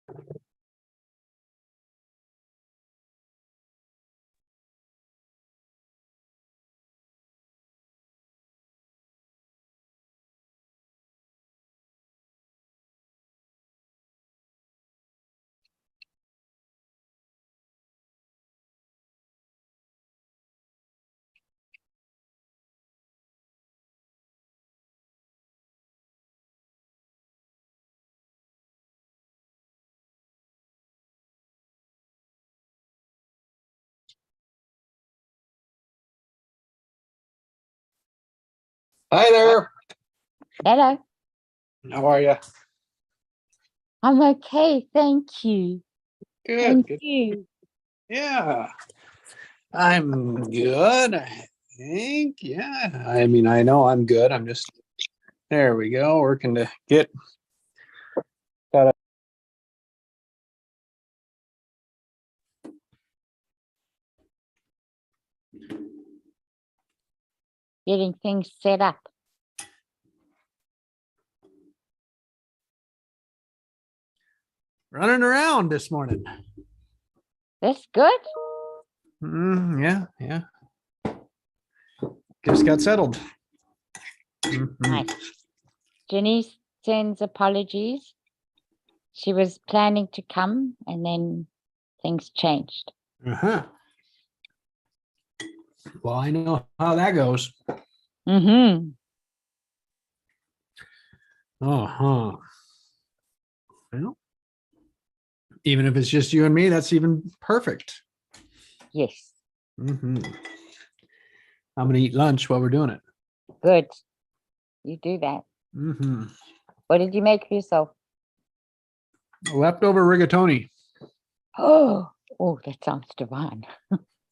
Hi there. Hello. How are you? I'm okay, thank you. Good. And Good. you? Yeah. I'm good, I think. Yeah. I mean, I know I'm good. I'm just there we go, working to get Getting things set up. running around this morning. That's good. Yeah. Just got settled. Mhm. Nice. Jenny sends apologies. She was planning to come and then things changed. Uh-huh. Well, I know how that goes. Mm-hmm. Uh-huh. Well, even if it's just you and me, that's even perfect. Yes. Mhm. I'm gonna eat lunch while we're doing it. Good. You do that. Mhm. What did you make for yourself? Leftover rigatoni. Oh, that sounds divine.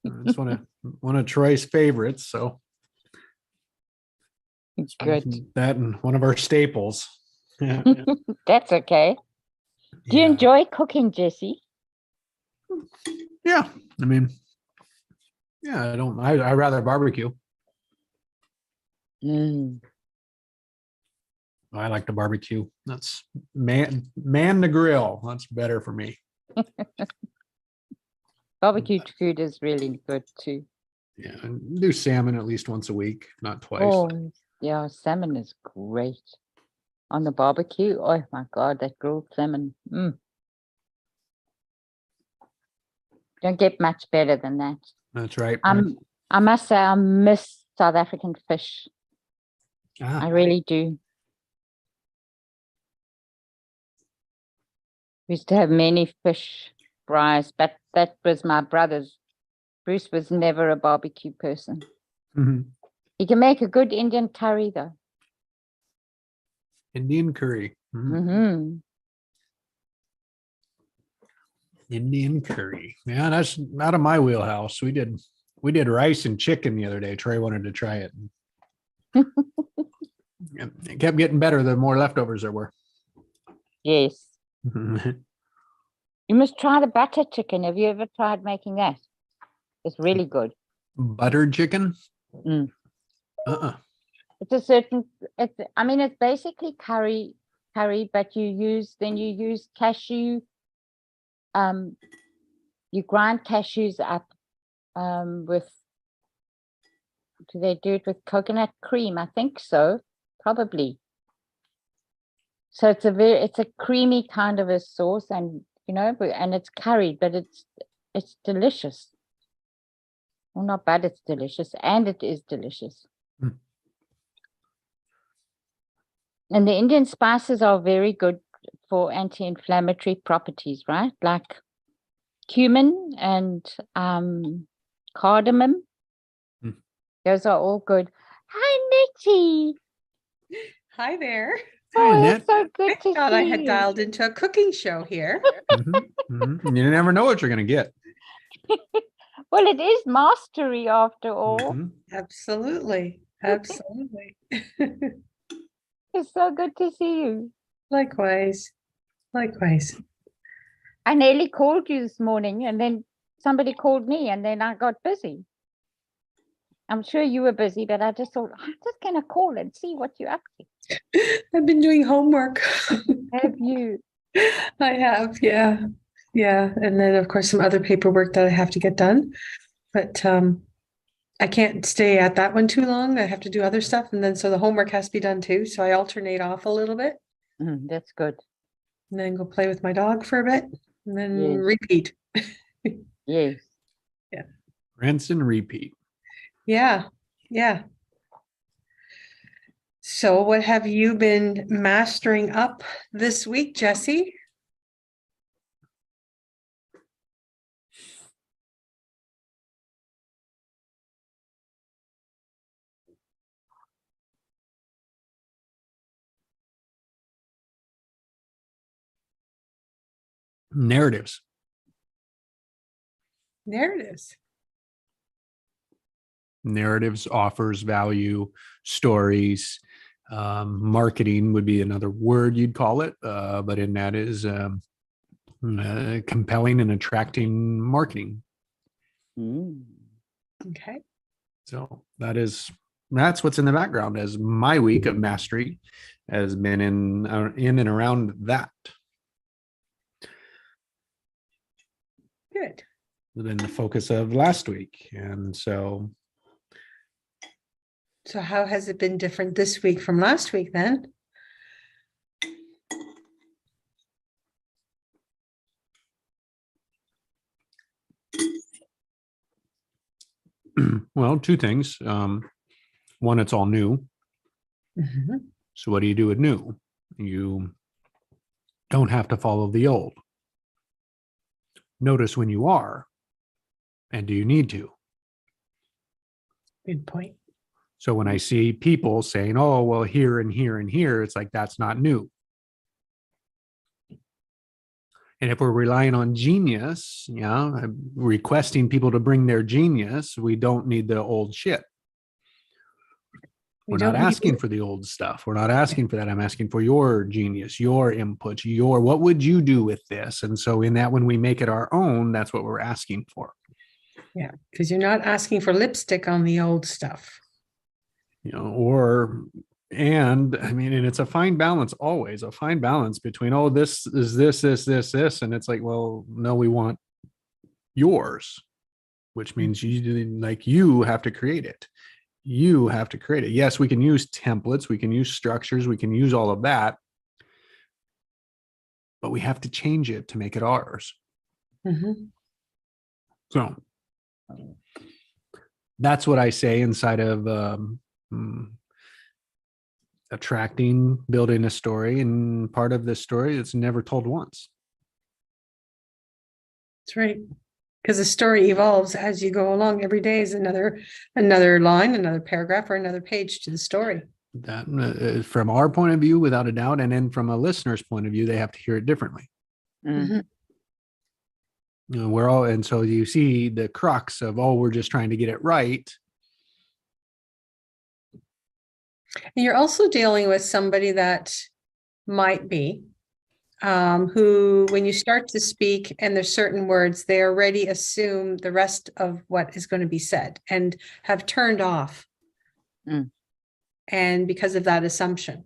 It's one of Troy's favorites. So Good. that and one of our staples. Yeah. That's okay. Do you Yeah. enjoy cooking, Jesse? Yeah. I mean, yeah, I rather barbecue. Mm. I like to barbecue. That's man the grill. That's better for me. Barbecued food is really good too. Yeah. And do salmon at least once a week, not twice. Oh, yeah, salmon is great. On the barbecue, oh my God, that grilled salmon. Don't get much better than that. That's right. I must say I miss South African fish. I really do. We used to have many fish fries, but that was my brother's. Bruce was never a barbecue person. Mhm. He can make a good Indian curry though. Indian curry. Mm-hmm. Indian curry. Yeah, that's out of my wheelhouse. We did rice and chicken the other day. Trey wanted to try it. It kept getting better the more leftovers there were. Yes. You must try the butter chicken. Have you ever tried making that? It's really good. Buttered chicken? Mm. It's it's basically curry, but you use cashew. You grind cashews up with, do they do it with coconut cream? I think so, probably. So it's a creamy kind of a sauce, and and it's curry, but it's delicious. Well, not bad, it's delicious, and it is delicious. Mm. And the Indian spices are very good for anti-inflammatory properties, right? Like cumin and cardamom. Mm. Those are all good. Hi, Nettie. Hi there. Oh, Net. it's so good I to thought see I had you. dialed into a cooking show here. You never know what you're going to get. Well, it is mastery after all. Mhm. Absolutely. Absolutely. It's so good to see you. Likewise. Likewise. I nearly called you this morning, and then somebody called me, and then I got busy. I'm sure you were busy, but I just thought, I'm just going to call and see what you're up to. I've been doing homework. Have you? I have, yeah. Yeah. And then of course some other paperwork that I have to get done. But I can't stay at that one too long. I have to do other stuff. And then so the homework has to be done too. So I alternate off a little bit That's good. and then go play with my dog for a bit and then Yes. repeat. Yes. Rinse and repeat. Yeah. Yeah. So what have you been mastering up this week, Jesse? Narratives. Narratives. Narratives, offers, value, stories. Marketing would be another word you'd call it, but in that is compelling and attracting marketing. Okay. So that's what's in the background as my week of mastery has been in and around that. Good. Been the focus of last week. And so how has it been different this week from last week then? well, two things. One, it's all new. Mhm. So what do you do with new? You don't have to follow the old. Notice when you are, and do you need to? Good point. So when I see people saying, oh, well, here and here and here, it's like, that's not new. And if we're relying on genius, requesting people to bring their genius, we don't need the old shit. We're not asking for the old stuff. We're not asking for that. I'm asking for your genius, your input, what would you do with this? And so in that, when we make it our own, that's what we're asking for. Yeah, because you're not asking for lipstick on the old stuff. And it's a fine balance, always a fine balance between, oh, this is this. And it's like, well, no, we want yours, which means you have to create it. You have to create it. Yes, we can use templates, we can use structures, we can use all of that, but we have to change it to make it ours. Mm-hmm. So that's what I say inside of attracting, building a story, and part of this story that's never told once. That's right. Because the story evolves as you go along. Every day is another line, another paragraph, or another page to the story. That from our point of view, without a doubt, and then from a listener's point of view, they have to hear it differently. Mm-hmm. And so you see the crux of, oh, we're just trying to get it right. And you're also dealing with somebody that might be who, when you start to speak and there's certain words, they already assume the rest of what is going to be said and have turned off. And because of that assumption,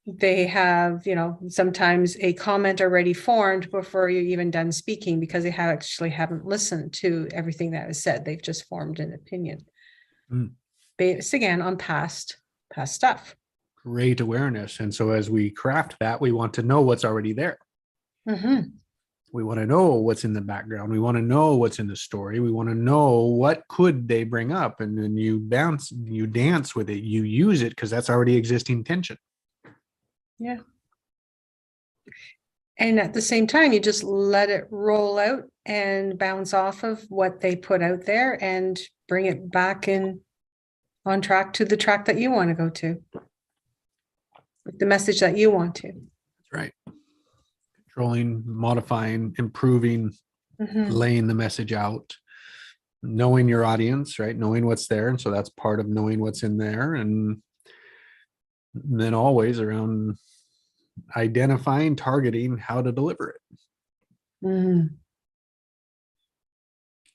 they have, sometimes a comment already formed before you're even done speaking because they haven't listened to everything that is said. They've just formed an opinion based again on past stuff. Great awareness. And so as we craft that, we want to know what's already there. Mm-hmm. We want to know what's in the background. We want to know what's in the story. We want to know what could they bring up. And then you dance with it. You use it because that's already existing tension. Yeah. And at the same time, you just let it roll out and bounce off of what they put out there and bring it back on track to the track that you want to go to. The message that you want to. That's right. Controlling, modifying, improving, laying the message out, knowing your audience, right? Knowing what's there. And so that's part of knowing what's in there. And then always around identifying, targeting how to deliver it.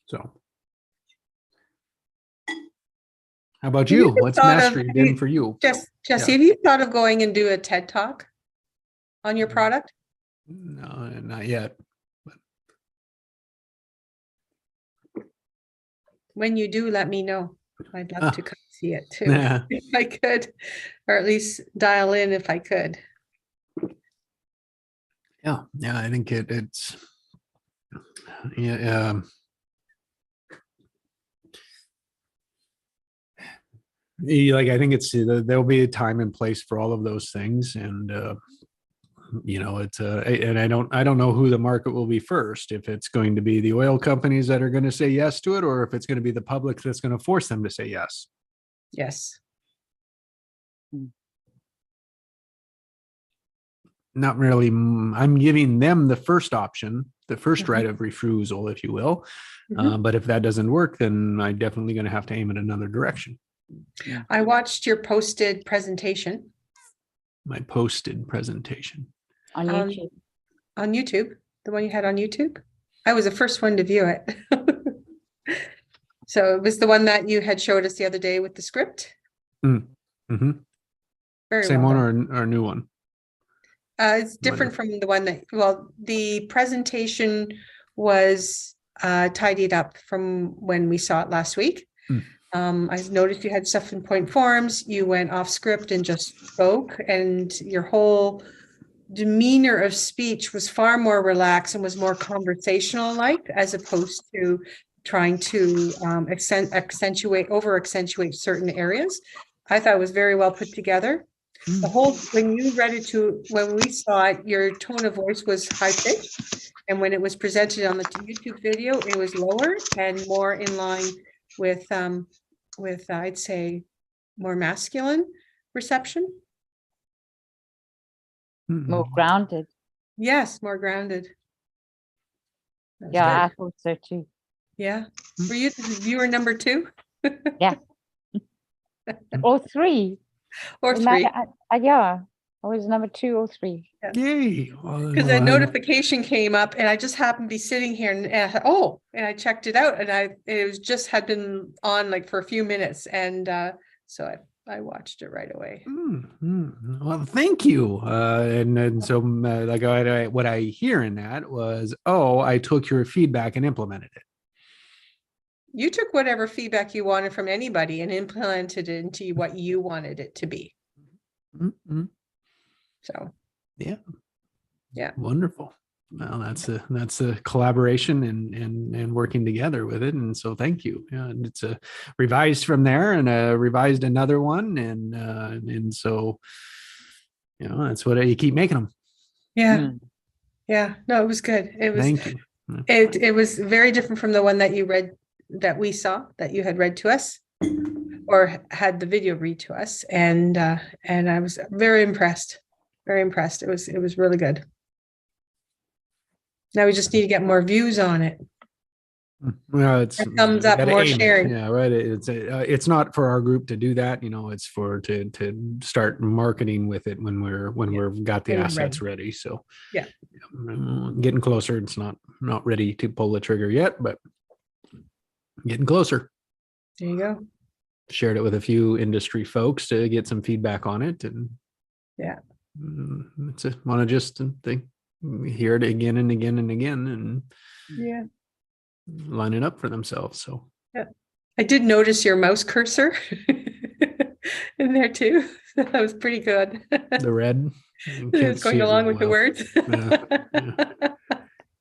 So how about you? What's mastery been for you? Jesse, have you thought of going and do a TED Talk? on your Mhm. product? No, not yet. When you do, let me know. I'd love to Ah. come see it too, Yeah. if I could, or at least dial in if I could. Yeah, I think it's yeah. Like I think it's there'll be a time and place for all of those things, and it's and I don't know who the market will be first. If it's going to be the oil companies that are going to say yes to it, or if it's going to be the public that's going to force them to say yes. Yes. Not really. I'm giving them the first option, the first Mhm. right of refusal, if you will. Mhm. But if that doesn't work, then I'm definitely going to have to aim in another direction. I watched your posted presentation My posted presentation. On Um, YouTube. on YouTube, the one you had on YouTube. I was the first one to view it. So it was the one that you had showed us the other day with the script. Mm-hmm. Very Same well one done. or new one? It's different from the one that, well, the presentation was tidied up from when we saw it last week. Mm. I noticed you had stuff in point forms, you went off script and just spoke, and your whole demeanor of speech was far more relaxed and was more conversational like, as opposed to trying to over accentuate certain areas. I thought it was very well put together. The whole, when you read it when we saw it, your tone of voice was high pitched. And when it was presented on the YouTube video, it was lower and more in line with I'd say more masculine reception. More Mm. grounded. Yes, more grounded. That's Yeah, good. I thought so too. Yeah. Were you viewer number 2? Or 3. Or It might- 3? yeah, I was number 2 or 3. Yay! Because a notification came up and I just happened to be sitting here and I thought, oh, and I checked it out and it was just had been on like for a few minutes. And so I watched it right away. Well, thank you. And so like what I hear in that was, oh, I took your feedback and implemented it. You took whatever feedback you wanted from anybody and implemented it into what you wanted it to be. Mm-hmm. So yeah, wonderful. Well, that's a collaboration and working together with it, and so thank you. Yeah, and it's a revised from there and revised another one, and so that's what you keep making them. yeah. Yeah, no, it was good. It was Thank you. it was very different from the one that you read, that we saw, that you had read to us or had the video read to us, and I was very impressed. Very impressed. It was really good. Now we just need to get more views on it. Well, it's More thumbs we up, gotta more aim it. sharing. Yeah, right. It's not for our group to do that. It's for to start marketing with it when we've got the Getting assets ready. So Yeah. Getting closer. It's not ready to pull the trigger yet, but getting closer. There you go. Shared it with a few industry folks to get some feedback on it, and Yeah. it's want to just think, hear it again and again and again, and Yeah. line it up for themselves. So I did notice your mouse cursor in there too. That was pretty good. the red, It's going along with the words.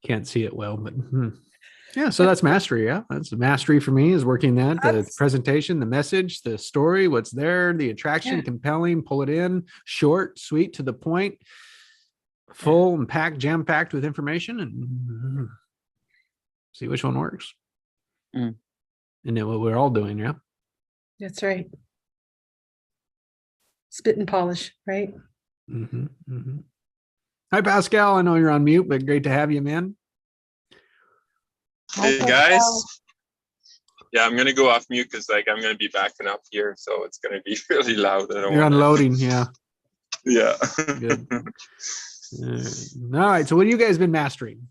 Can't see it well, but yeah. So that's mastery. Yeah, that's mastery for me, is working that the That's- presentation, the message, the story, what's there, the attraction, Yeah. compelling, pull it in, short, sweet, to the point, full and packed, jam packed with information, and see which one works. Mm. And then what we're all doing, yeah. That's right. Spit and polish, right? Mhm, mhm. Hi, Pascal. I know you're on mute, but great to have you, man. Hey guys. Yeah, I'm gonna go off mute because I'm gonna be backing up here, so it's gonna be really loud. You're unloading, yeah. Yeah. Good. All right. So what have you guys been mastering?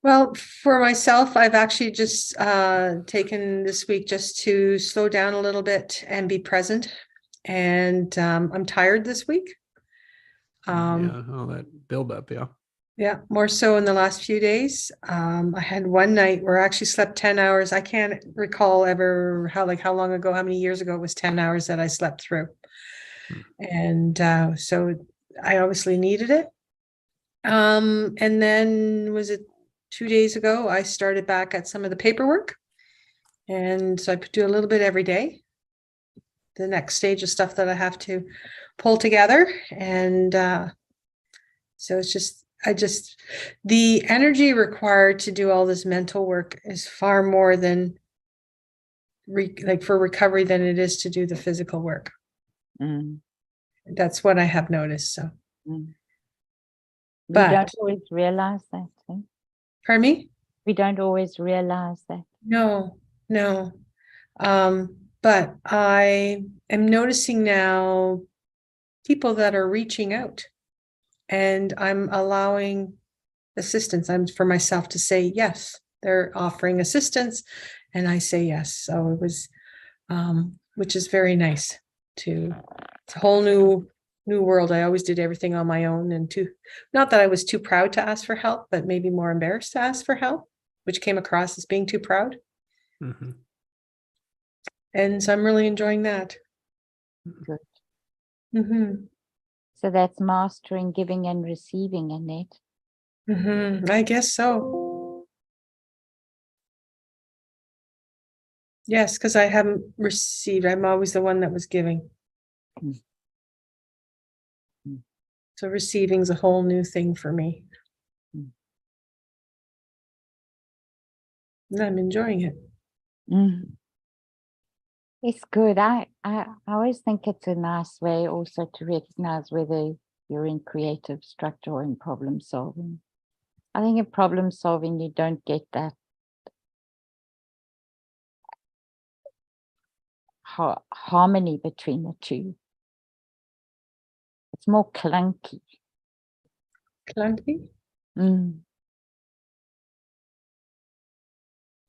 Well, for myself, I've actually just taken this week just to slow down a little bit and be present. And I'm tired this week. Yeah, all that buildup, yeah. Yeah, more so in the last few days. I had one night where I actually slept 10 hours. I can't recall ever how long ago, how many years ago it was 10 hours that I slept through. And so I obviously needed it. And then was it 2 days ago, I started back at some of the paperwork. And so I do a little bit every day. The next stage of stuff that I have to pull together. And so it's just, the energy required to do all this mental work is far more than for recovery than it is to do the physical work. Mm. That's what I have noticed. So, Mm. We But- don't always realize that. Eh? pardon me? We don't always realize that. No. But I am noticing now people that are reaching out, and I'm allowing assistance. I'm for myself to say yes. They're offering assistance, and I say yes. So it was, which is very nice. It's a whole new world. I always did everything on my own, and not that I was too proud to ask for help, but maybe more embarrassed to ask for help, which came across as being too proud. Mhm. And so I'm really enjoying that. Good. Mm-hmm. So that's mastering giving and receiving, Annette. Mm-hmm. I guess so. Yes, because I haven't received. I'm always the one that was giving. Mm. Mm. So receiving's a whole new thing for me. Mm. And I'm enjoying it. Mm. It's good. I always think it's a nice way also to recognize whether you're in creative structure or in problem solving. I think in problem solving, you don't get that harmony between the two. It's more clunky. Clunky? Mm.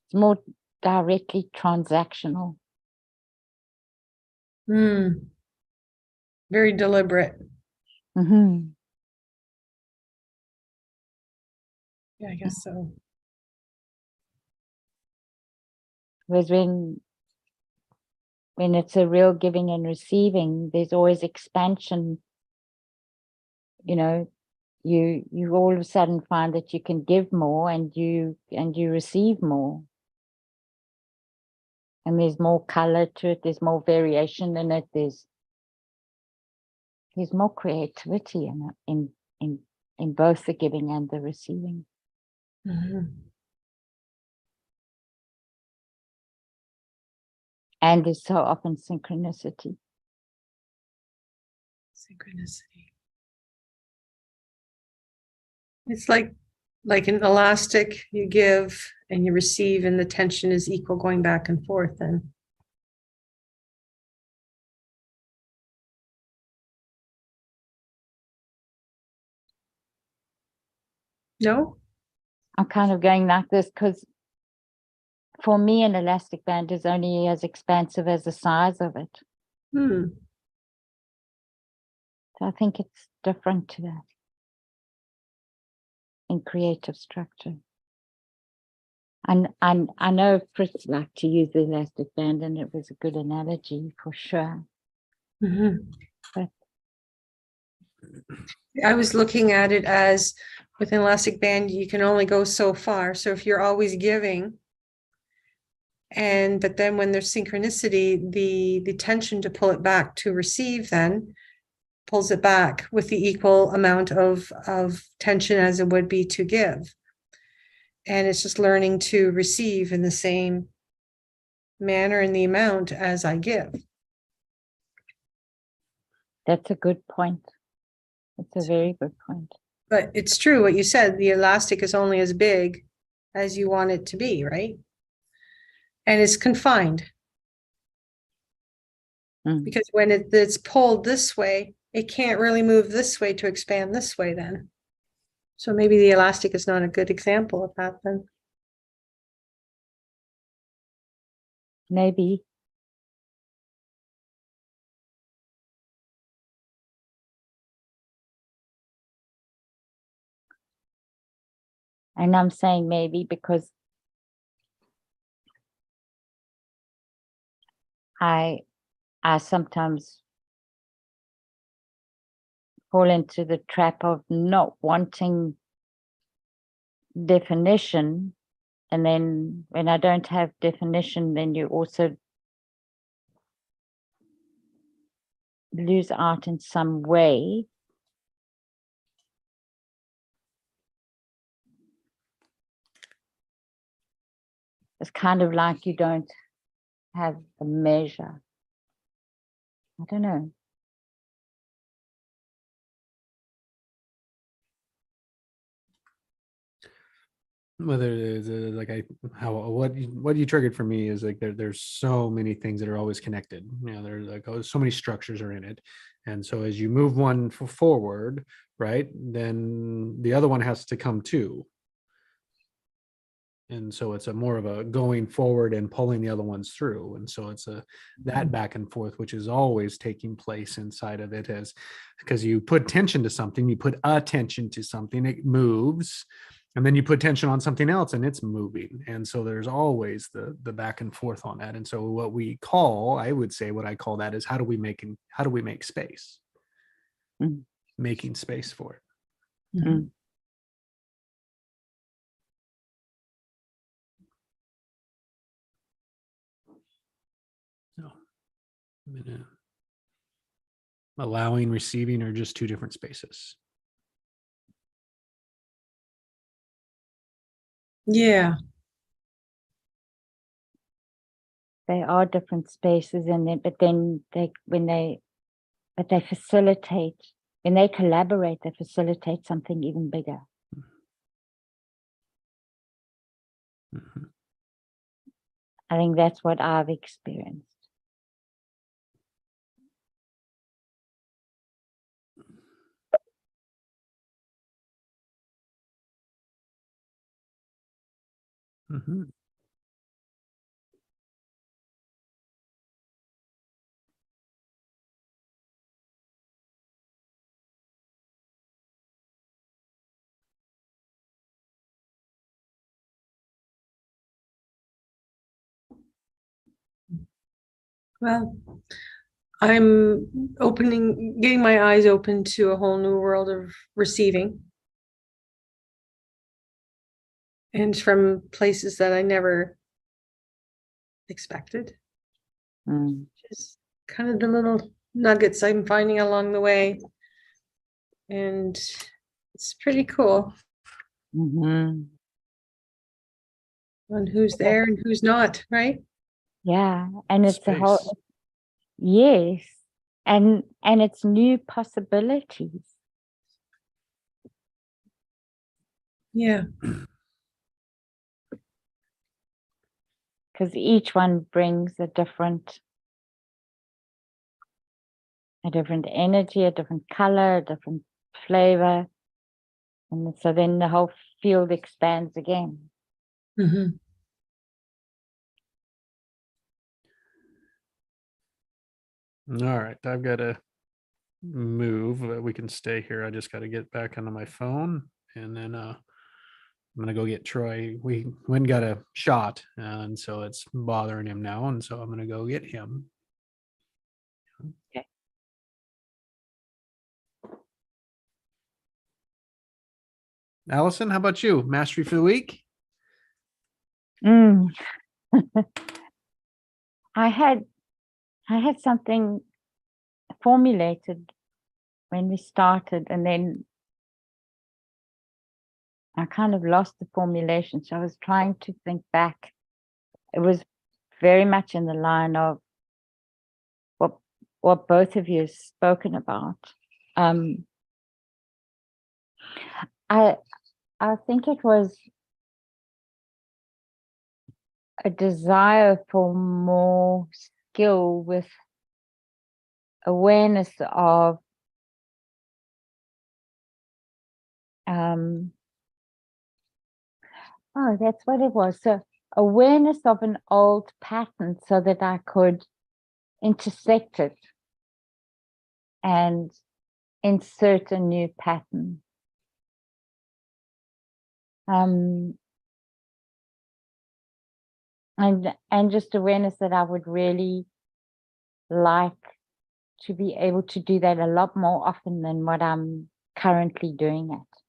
It's more directly transactional. Very deliberate. Mm-hmm. Yeah, I guess so. Whereas when it's a real giving and receiving, there's always expansion. You know, you all of a sudden find that you can give more and you receive more. And there's more color to it, there's more variation in it, there's more creativity in both the giving and the receiving. Mm-hmm. And there's so often synchronicity. Synchronicity. It's like an elastic, you give and you receive, and the tension is equal going back and forth. And no? I'm kind of going like this because for me, an elastic band is only as expansive as the size of it. Hmm. So I think it's different to that in creative structure. And I know Fritz liked to use the elastic band, and it was a good analogy for sure. Mm-hmm. But I was looking at it as with an elastic band, you can only go so far. So if you're always giving, but then when there's synchronicity, the tension to pull it back to receive then pulls it back with the equal amount of tension as it would be to give. And it's just learning to receive in the same manner and the amount as I give. that's a good point. It's a very good point. But it's true what you said, the elastic is only as big as you want it to be, right? And it's confined. Mm. Because when it's pulled this way, it can't really move this way to expand this way then. So maybe the elastic is not a good example of that then. Maybe. And I'm saying maybe because I sometimes fall into the trap of not wanting definition. And then when I don't have definition, then you also lose out in some way. It's kind of like you don't have a measure. I don't know. Whether it's like what you triggered for me is like there's so many things that are always connected. You know, there's like so many structures are in it, and so as you move one forward, right, then the other one has to come too. And so it's a more of a going forward and pulling the other ones through. And so it's that back and forth, which is always taking place inside of it, as because you put tension to something, you put attention to something, it moves, and then you put tension on something else and it's moving. And so there's always the back and forth on that. And so I would say what I call that is how do we make space? Mm. Making space for it. Mm. So, allowing, receiving are just two different spaces. Yeah. They are different spaces, and then they facilitate, when they collaborate, they facilitate something even bigger. Mhm. I think that's what I've experienced. Mhm. Well, I'm getting my eyes open to a whole new world of receiving. And from places that I never expected. Mm. Just kind of the little nuggets I'm finding along the way. And it's pretty cool Mhm. on who's there and who's not, right? Yeah, and it's a Space. whole, yes, and it's new possibilities. Yeah. Because each one brings a different energy, a different color, a different flavor. And so then the whole field expands again. Mhm. All right, I've got to move. We can stay here. I just got to get back onto my phone, and then I'm gonna go get Troy. We went and got a shot, and so it's bothering him now, and so I'm gonna go get him. Okay. Allison, how about you? Mastery for the week? Mm. I had something formulated when we started, and then I kind of lost the formulation. So I was trying to think back. It was very much in the line of what both of you have spoken about. I think it was a desire for more skill with awareness of that's what it was. So awareness of an old pattern so that I could intersect it and insert a new pattern. Um, and just awareness that I would really like to be able to do that a lot more often than what I'm currently doing it.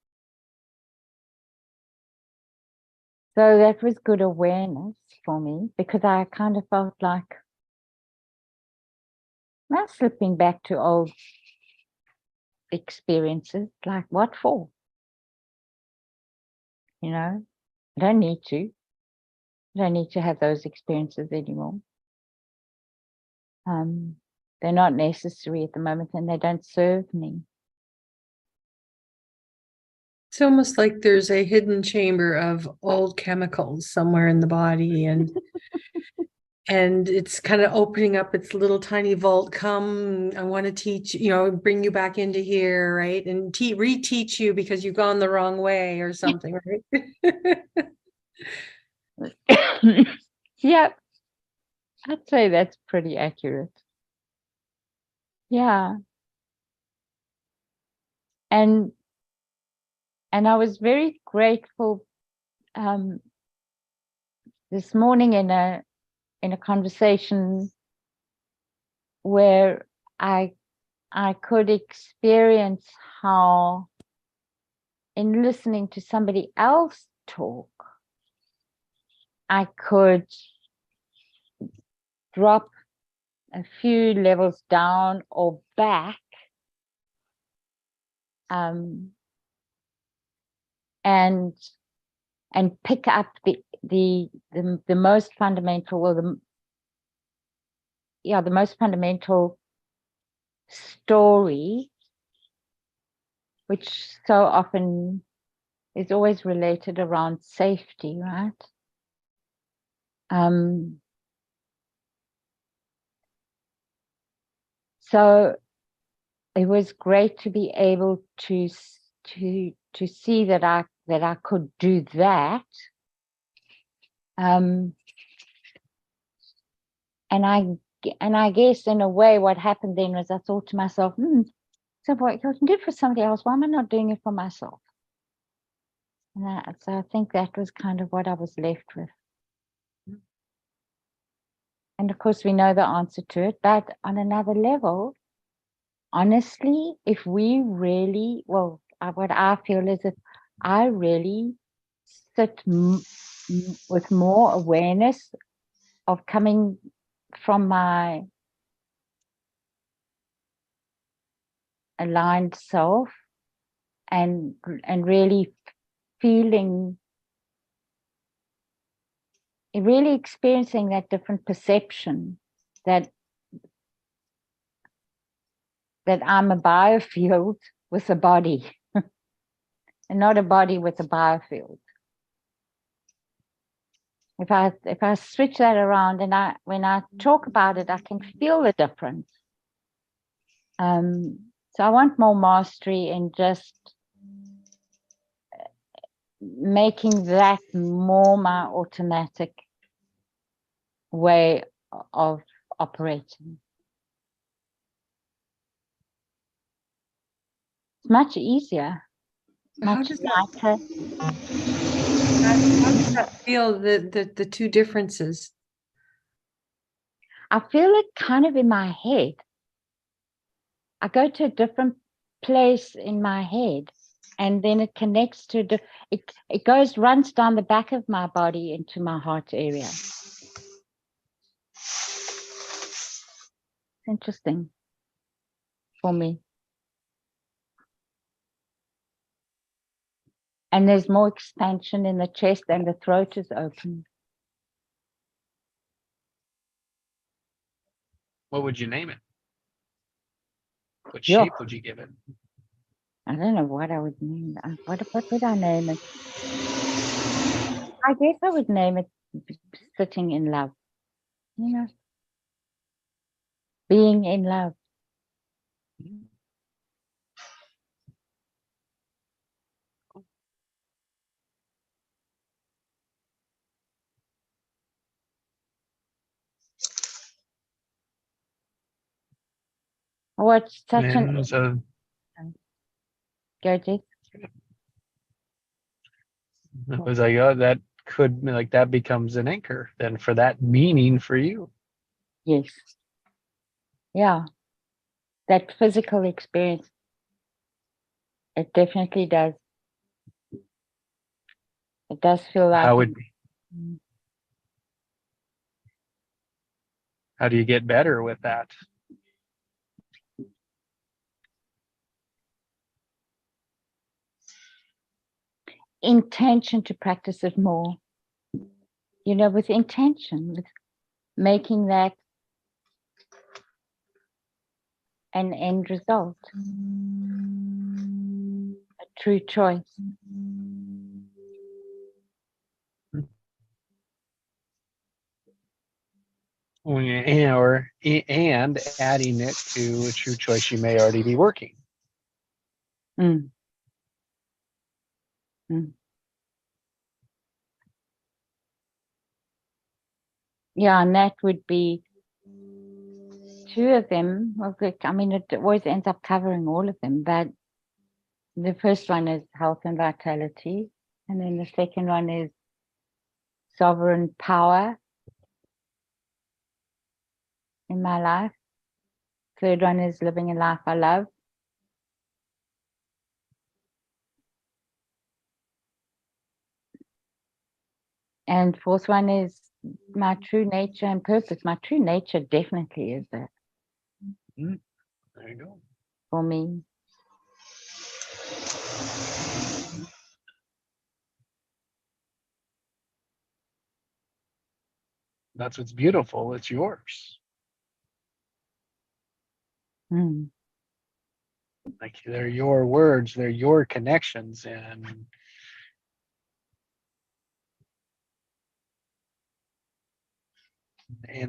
So that was good awareness for me, because I kind of felt like I'm slipping back to old experiences. Like, what for? You know, I don't need to. I don't need to have those experiences anymore. They're not necessary at the moment, and they don't serve me. It's almost like there's a hidden chamber of old chemicals somewhere in the body, and it's kind of opening up its little tiny vault. Come, I want to teach, bring you back into here, right? And reteach you because you've gone the wrong way or something, right? Yeah, I'd say that's pretty accurate. Yeah. And I was very grateful this morning in a conversation where I could experience how, in listening to somebody else talk, I could drop a few levels down or back, and pick up the most fundamental, or the most fundamental story, which so often is always related around safety, right? So it was great to be able to see that I could do that. And I guess in a way what happened then was I thought to myself, so what I can do for somebody else, why am I not doing it for myself? And so I think that was kind of what I was left with. And of course we know the answer to it, but on another level, honestly, if we really, what I feel is if I really sit with more awareness of coming from my aligned self, and really feeling, really experiencing that different perception that I'm a biofield with a body and not a body with a biofield. If I switch that around, and when I talk about it, I can feel the difference. So I want more mastery in just making that more my automatic way of operating. It's much easier, How much does lighter. how does that feel, the two differences? I feel it kind of in my head. I go to a different place in my head, and then it connects to it runs down the back of my body into my heart area. Interesting for me. And there's more expansion in the chest, and the throat is open. What would you name it? What Yeah. shape would you give it? I don't know what I would name it. What would I name it? I guess I would name it sitting in love. Being in love. What's such an So go, Jess? It was like, oh, that could like that becomes an anchor then for that meaning for you. Yes. Yeah. That physical experience. It definitely does. It does feel like How would how do you get better with that? intention to practice it more. You know, with intention, with making that an end result, a true choice. And adding it to a true choice you may already be working. Mm. Mm. Yeah, and that would be two of them. Well, I mean, it always ends up covering all of them, but the first one is health and vitality, and then the second one is sovereign power in my life. Third one is living a life I love. And fourth one is my true nature and purpose. My true nature definitely is that There you go. for me. That's what's beautiful. It's yours. Mm. Like they're your words, they're your connections, and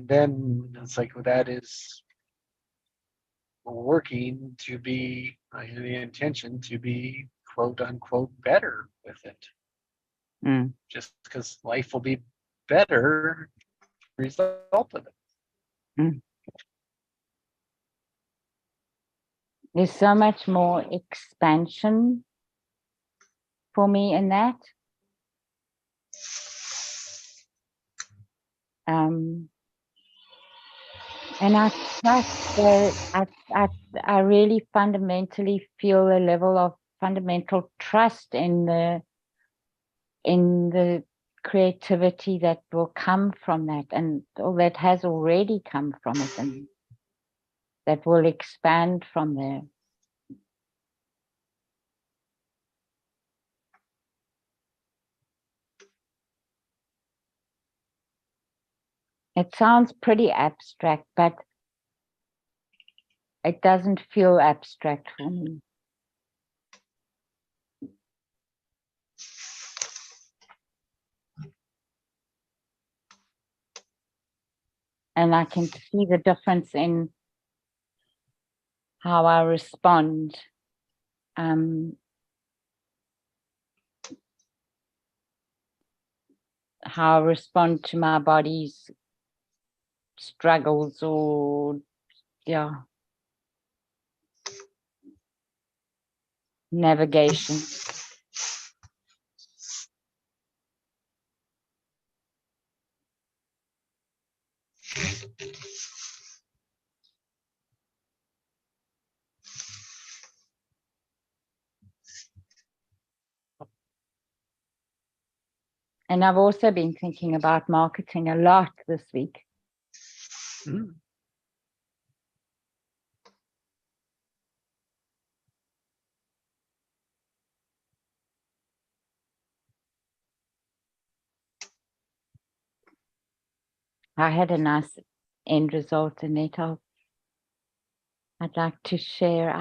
then it's like that is working to be the intention to be quote unquote better with it. Mm. Just because life will be better result of it. Mm. There's so much more expansion for me in that. And I trust that I really fundamentally feel a level of fundamental trust in the creativity that will come from that, and all that has already come from it, and that will expand from there. It sounds pretty abstract, but it doesn't feel abstract for me. And I can see the difference in how I respond. How I respond to my body's struggles or navigation. And I've also been thinking about marketing a lot this week. Mm. I had a nice end result in it. I'd like to share.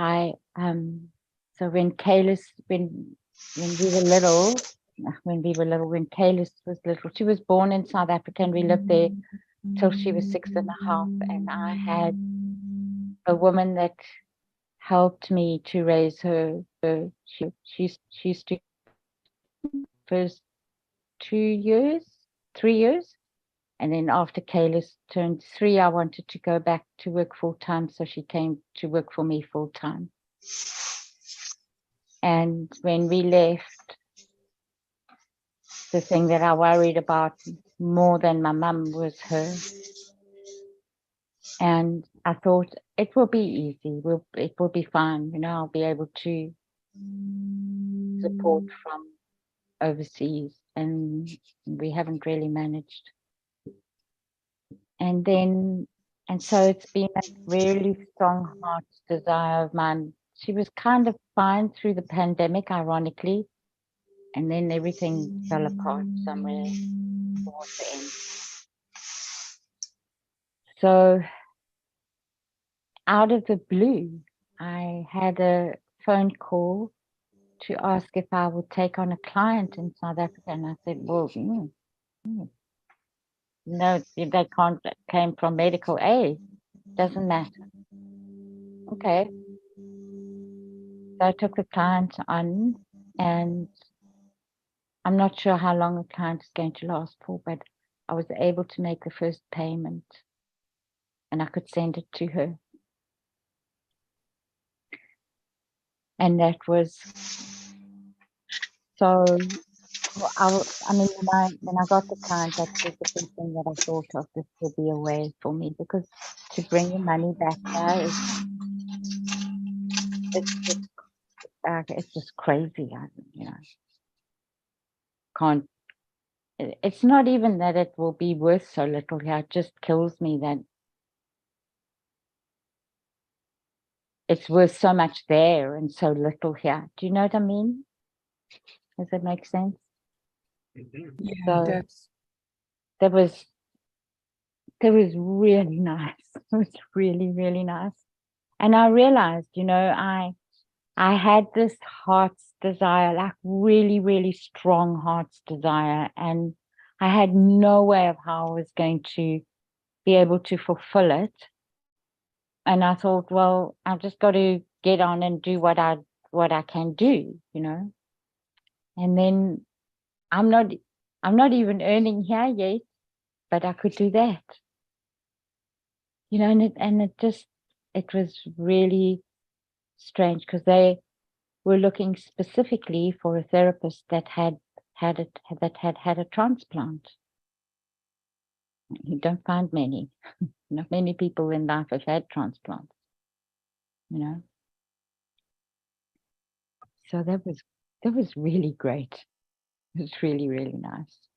So when Kaylis, when we were little, when Kaylis was little, she was born in South Africa, and we lived there till she was 6.5. And I had a woman that helped me to raise her. She used to first 3 years. And then after Kaylis turned 3, I wanted to go back to work full time. So she came to work for me full time. And when we left, the thing that I worried about more than my mum was her. And I thought it will be easy. It will be fine. You know, I'll be able to support from overseas, and we haven't really managed. And so it's been a really strong heart's desire of mine. She was kind of fine through the pandemic, ironically, and then everything fell apart somewhere towards the end. So out of the blue, I had a phone call to ask if I would take on a client in South Africa. And I said, well, no, they came from medical aid. Doesn't matter. Okay. So I took the client on, and I'm not sure how long the client is going to last for, but I was able to make the first payment and I could send it to her. And that was so. I mean, when I got the client, that was the first thing that I thought of. This will be a way for me, because to bring the money back there it's just crazy. Can't. It's not even that it will be worth so little here. It just kills me that it's worth so much there and so little here. Do you know what I mean? Does it make sense? Yeah, So that's that was really nice. It was really, really nice. And I realized, I had this heart's desire, like really, really strong heart's desire. And I had no way of how I was going to be able to fulfill it. And I thought, well, I've just got to get on and do what I can do, And then I'm not even earning here yet, but I could do that. It was really strange, because they were looking specifically for a therapist that had had a transplant. You don't find many. Not many people in life have had transplants, So that was really great. It was really, really nice.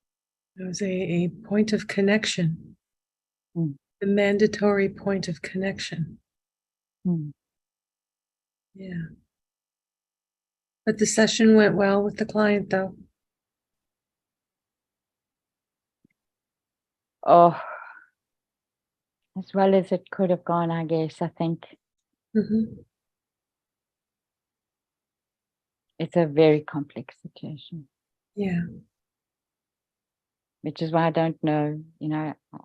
it was a point of connection. Mm. The mandatory point of connection. Mm. Yeah. But the session went well with the client, though. Oh, as well as it could have gone, I guess. I think Mm-hmm. it's a very complex situation, Yeah. which is why I don't know,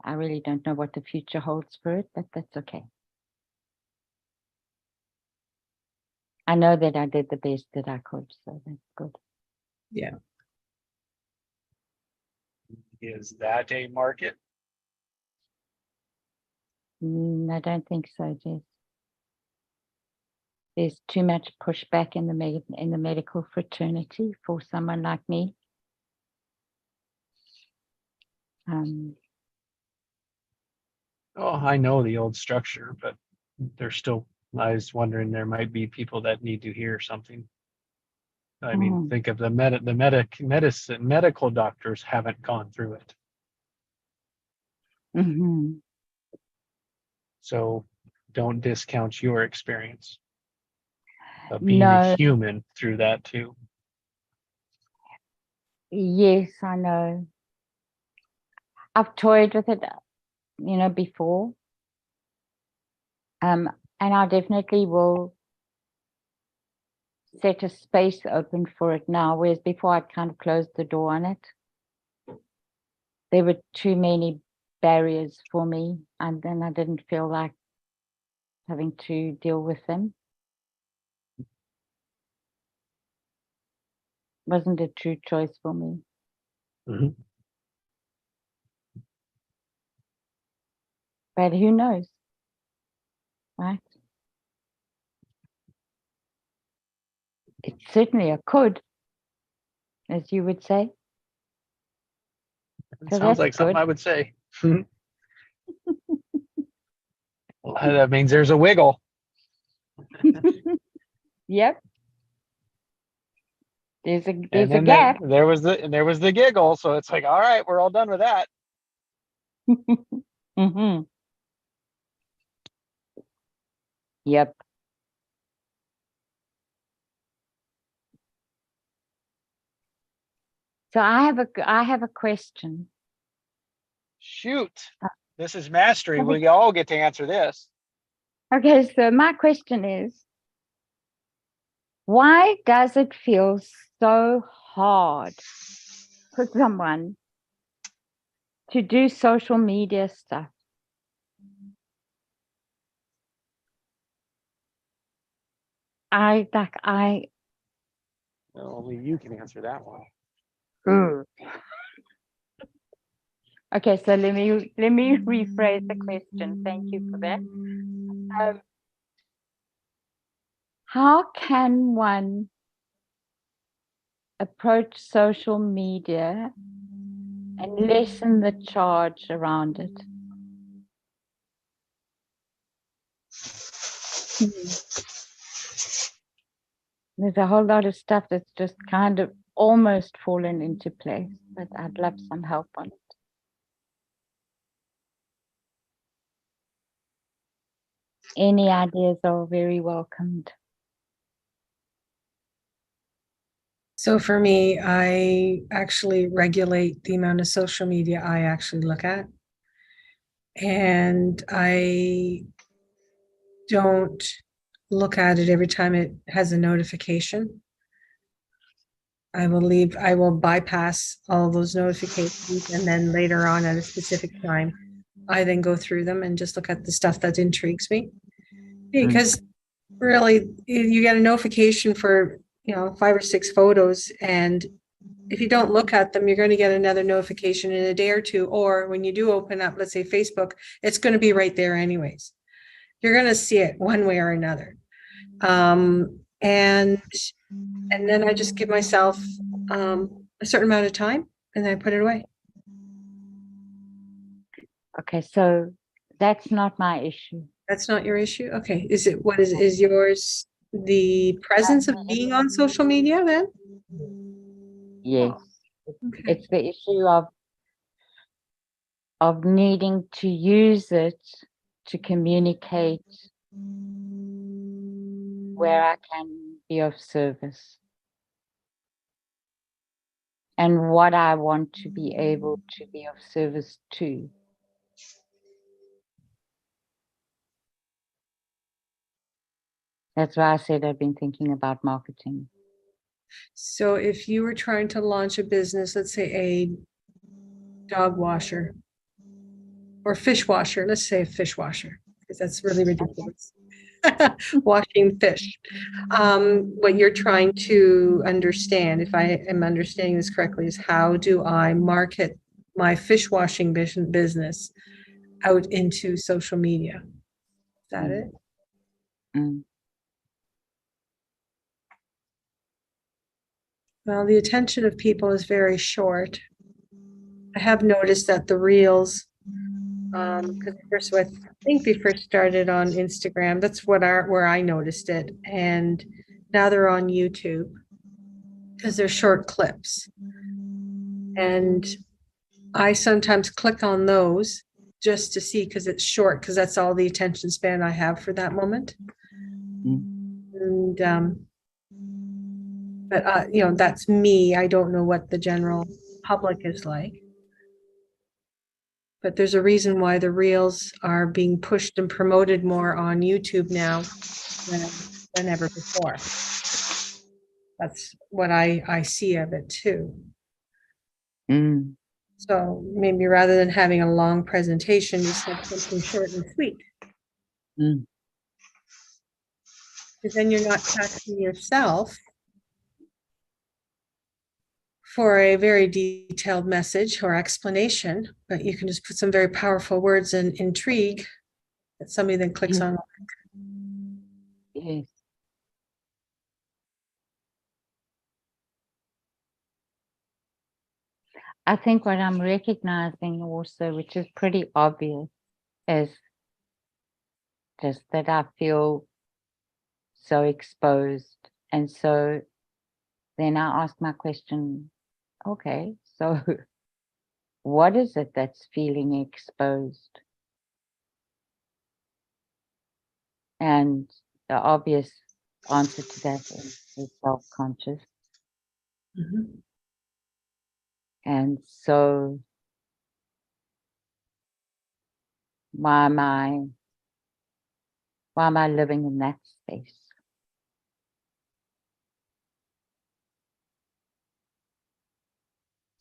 I really don't know what the future holds for it, but that's okay. I know that I did the best that I could, so that's good. Yeah. Is that a market? I don't think so, Jess. There's too much pushback in the medical fraternity for someone like me. Oh, I know the old structure, but there's still, I was wondering, there might be people that need to hear something. I mean, think of the medical doctors haven't gone through it. Mhm. So don't discount your experience of being No, a human through that too. yes, I know. I've toyed with it, before. And I definitely will set a space open for it now, whereas before I'd kind of closed the door on it. There were too many barriers for me, and then I didn't feel like having to deal with them. Wasn't a true choice for me. Mhm. But who knows, right? It's certainly a could, as you would say. It So sounds that's like something good. I would say. Well, that means there's a wiggle. Yep. There's a And there's a then gap. there was the giggle. So it's like, all right, we're all done with that. Mm-hmm. Yep. So I have a question. Shoot. Uh, This is mastery. Okay. We all get to answer this. Okay, so my question is, why does it feel so hard for someone to do social media stuff? I Well, only you can answer that one. Okay, so let me rephrase the question. Thank you for that. How can one approach social media and lessen the charge around it? There's a whole lot of stuff that's just kind of almost fallen into place, but I'd love some help on it. Any ideas are very welcomed. So for me, I actually regulate the amount of social media I actually look at. And I don't look at it every time it has a notification. I will bypass all those notifications, and then later on at a specific time, I then go through them and just look at the stuff that intrigues me. Because really, you get a notification for, 5 or 6 photos, and if you don't look at them, you're going to get another notification in a day or two, or when you do open up, let's say Facebook, it's going to be right there anyways. You're going to see it one way or another. And then I just give myself a certain amount of time, and then I put it away. Okay, so that's not my issue. That's not your issue? Okay. What is yours the presence of being on social media then? Yes, Okay. it's the issue of needing to use it to communicate where I can be of service and what I want to be able to be of service to. That's why I said I've been thinking about marketing. So if you were trying to launch a business, let's say a dog washer or fish washer, let's say a fish washer, because that's really ridiculous. Washing fish. What you're trying to understand, if I am understanding this correctly, is how do I market my fish washing business out into social media? Is that it? Mm. Well, the attention of people is very short. I have noticed that the reels, because first I think we first started on Instagram. That's where I noticed it, and now they're on YouTube because they're short clips, and I sometimes click on those just to see because it's short, because that's all the attention span I have for that moment. And but that's me. I don't know what the general public is like. But there's a reason why the reels are being pushed and promoted more on YouTube now than ever before. That's what I see of it too. Mm. So maybe rather than having a long presentation, just have something short and sweet. Mm. Because then you're not taxing yourself for a very detailed message or explanation, but you can just put some very powerful words and intrigue that somebody then clicks on. Yes. I think what I'm recognizing also, which is pretty obvious, is just that I feel so exposed. And so then I ask my question, okay, so what is it that's feeling exposed? And the obvious answer to that is self-conscious. Mhm. And so why am I living in that space?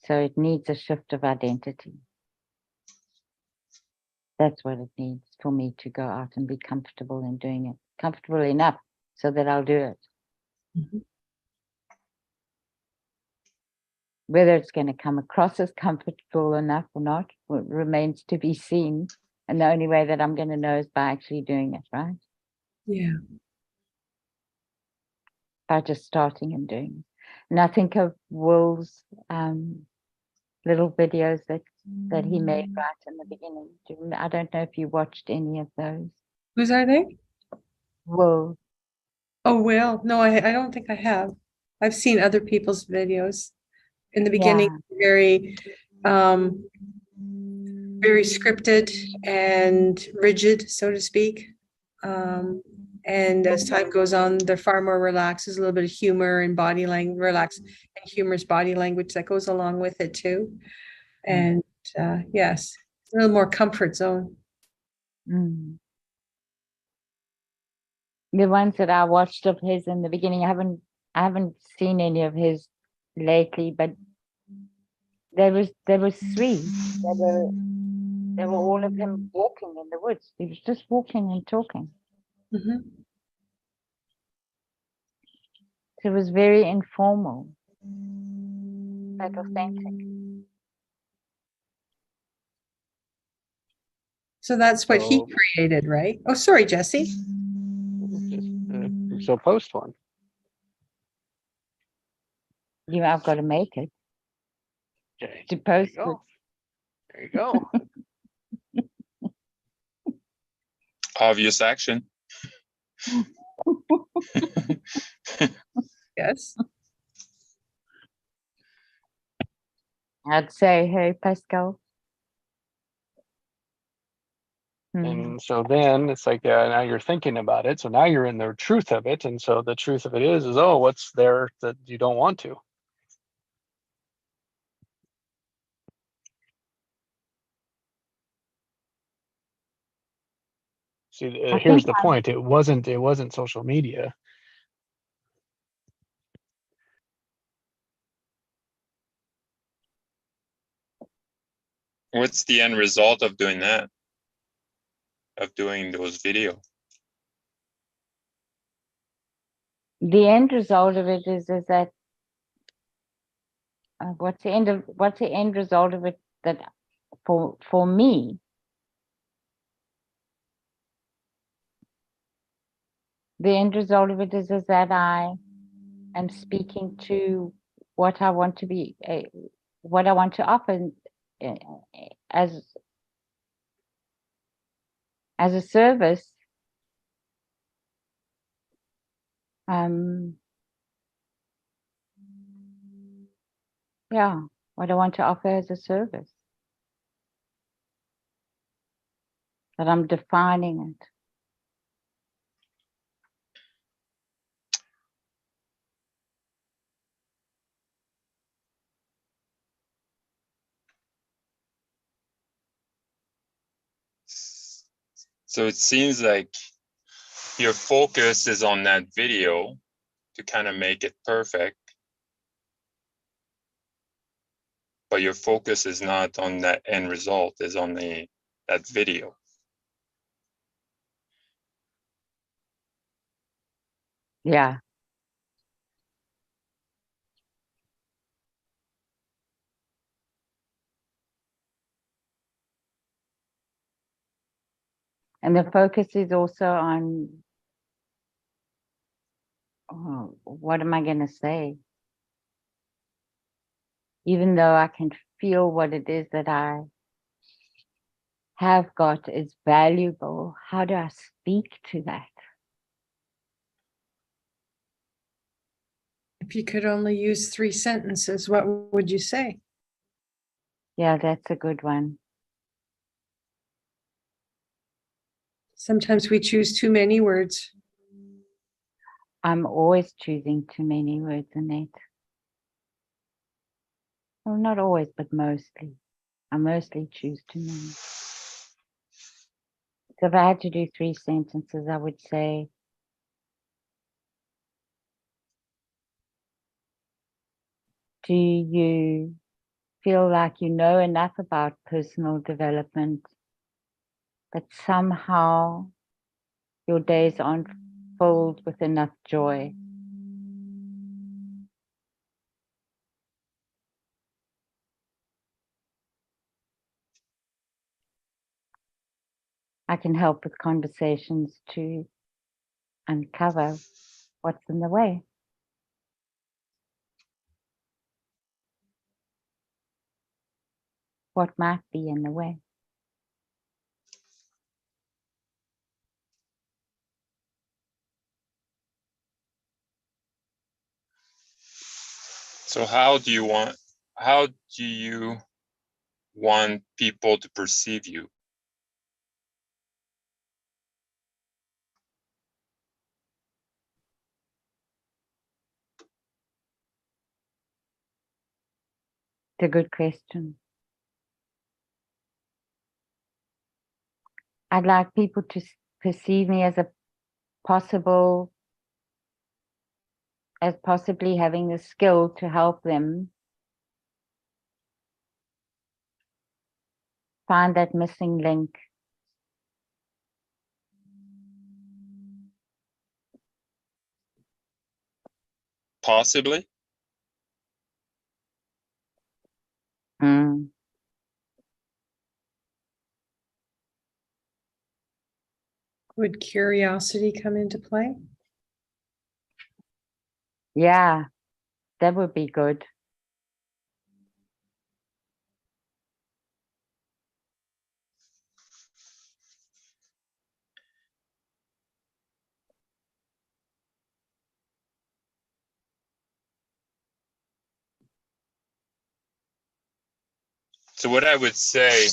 So it needs a shift of identity. That's what it needs for me to go out and be comfortable in doing it. Comfortable enough so that I'll do it. Mhm. Whether it's going to come across as comfortable enough or not remains to be seen. And the only way that I'm going to know is by actually doing it, right? Yeah. By just starting and doing it. And I think of Will's little videos that he made right in the beginning. I don't know if you watched any of those. Whose are they? Will, Oh, well, no, I don't think I have. I've seen other people's videos. In the beginning, very very scripted and rigid, so to speak. And as time goes on, they're far more relaxed. There's a little bit of humor and body language, relaxed and humorous body language that goes along with it too. And yes, a little more comfort zone. mm. The ones that I watched of his in the beginning, I haven't seen any of his lately, but there was three. They were all of him walking in the woods. He was just walking and talking. Mhm. So it was very informal, but authentic. So that's what he So, created, right? Oh, sorry, Jesse. so post one. I've got to make it Okay. to There post you it. go. There you go. Obvious action. Yes. I'd say, hey, Pascal. And so then it's like, now you're thinking about it. So now you're in the truth of it. And so the truth of it is, oh, what's there that you don't want to? See, I here's think the point. It wasn't social media. What's the end result of doing that? Of doing those videos? the end result of it is that what's the end result of it that for me, the end result of it is that I am speaking to what I want to be, what I want to offer uh, as a service. Yeah, what I want to offer as a service. That I'm defining it. So it seems like your focus is on that video to kind of make it perfect, but your focus is not on that end result, is on that video. Yeah. And the focus is also on what am I going to say? Even though I can feel what it is that I have got is valuable, how do I speak to that? If you could only use 3 sentences, what would you say? Yeah, that's a good one. Sometimes we choose too many words. I'm always choosing too many words, Annette. Well, not always, but mostly. I mostly choose too many. So if I had to do 3 sentences, I would say, do you feel like you know enough about personal development, but somehow your days aren't filled with enough joy? I can help with conversations to uncover what's in the way. What might be in the way. So how do you want people to perceive you? It's a good question. I'd like people to perceive me as possibly having the skill to help them find that missing link. Possibly? Mm. Would curiosity come into play? Yeah, that would be good. So what I would say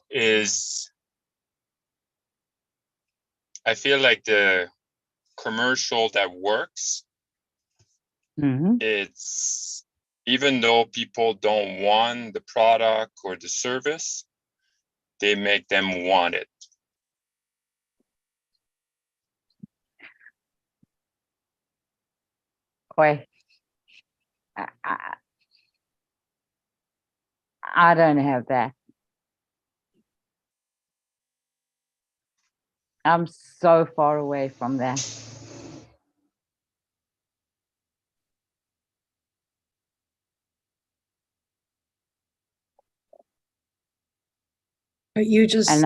is, I feel like the commercial that works, Mm-hmm. it's even though people don't want the product or the service, they make them want it. Boy, I don't have that. I'm so far away from that. But you just And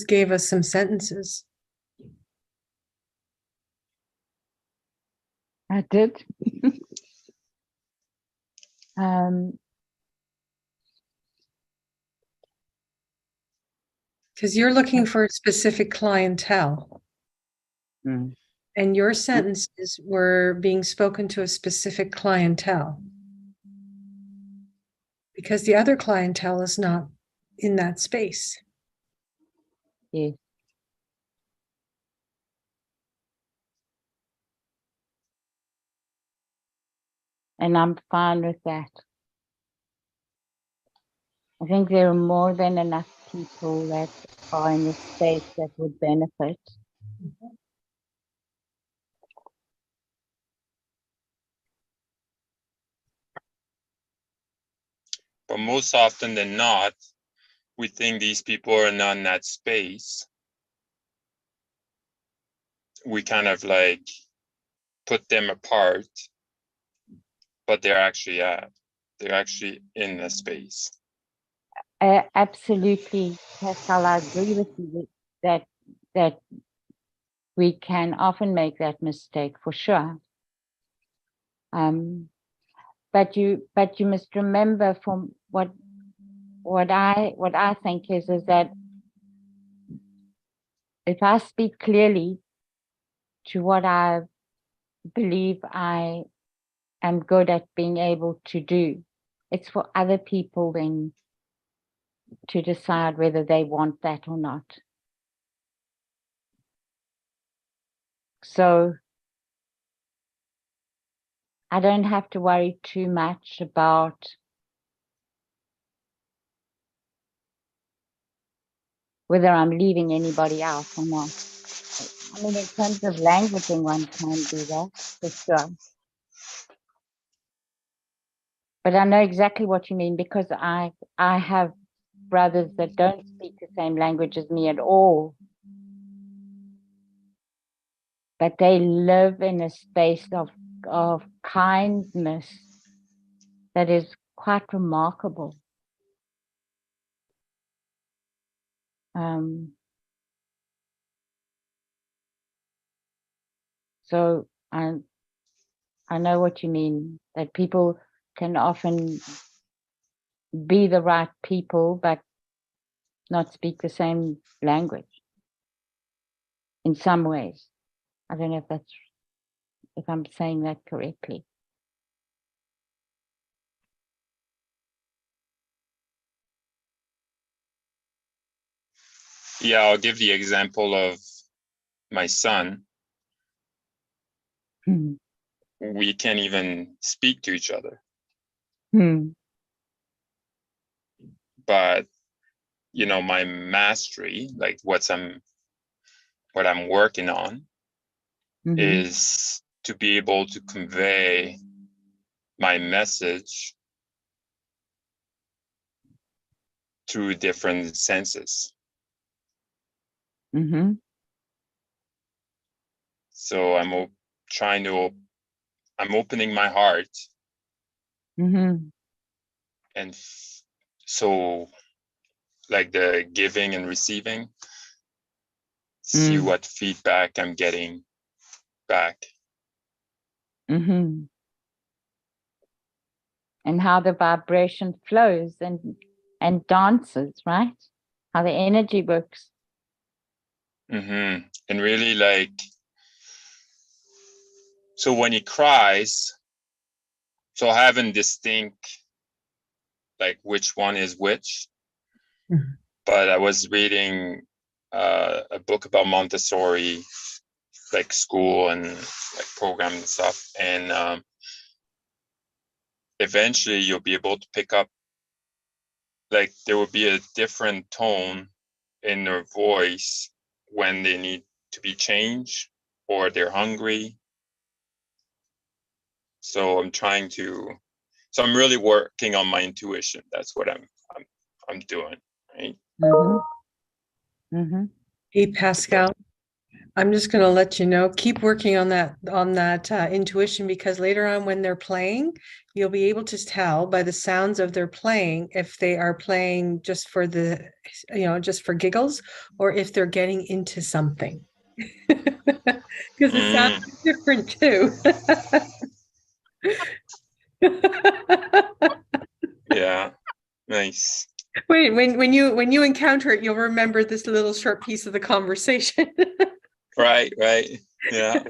gave us some sentences. I did. um, Because you're looking for a specific clientele, mm, and your sentences were being spoken to a specific clientele. Because the other clientele is not in that space. yes. And I'm fine with that. I think there are more than enough people that are in the space that would benefit. But most often than not, we think these people are not in that space. We kind of like put them apart, but they're actually in the space. Absolutely, Pascal, I agree with you that we can often make that mistake for sure. But you must remember, from what I think is that if I speak clearly to what I believe I am good at being able to do, it's for other people then to decide whether they want that or not. So I don't have to worry too much about whether I'm leaving anybody out or not. I mean, in terms of languaging, one can do that, for sure. But I know exactly what you mean, because I have brothers that don't speak the same language as me at all. But they live in a space of kindness that is quite remarkable. So I know what you mean, that people can often be the right people, but not speak the same language in some ways. I don't know if I'm saying that correctly. Yeah, I'll give the example of my son. Hmm. We can't even speak to each other, Hmm. but my mastery, like what I'm working on, Mhm. is to be able to convey my message through different senses. Mm-hmm. So I'm opening my heart, Mm-hmm. and so like the giving and receiving, see what feedback I'm getting back. Mm-hmm. And how the vibration flows and dances, right? How the energy works. And really, like, so when he cries, so having distinct, like, which one is which. But I was reading a book about Montessori, like school and like program and stuff, and eventually you'll be able to pick up, like, there will be a different tone in their voice when they need to be changed or they're hungry. So I'm really working on my intuition. That's what I'm doing, right? Mm-hmm. Mm-hmm. Hey, Pascal, I'm just going to let you know, keep working on that intuition, because later on when they're playing, you'll be able to tell by the sounds of their playing if they are playing just for just for giggles, or if they're getting into something. Because the sound is different too. Yeah, nice. Wait, when you encounter it, you'll remember this little short piece of the conversation. Right, yeah.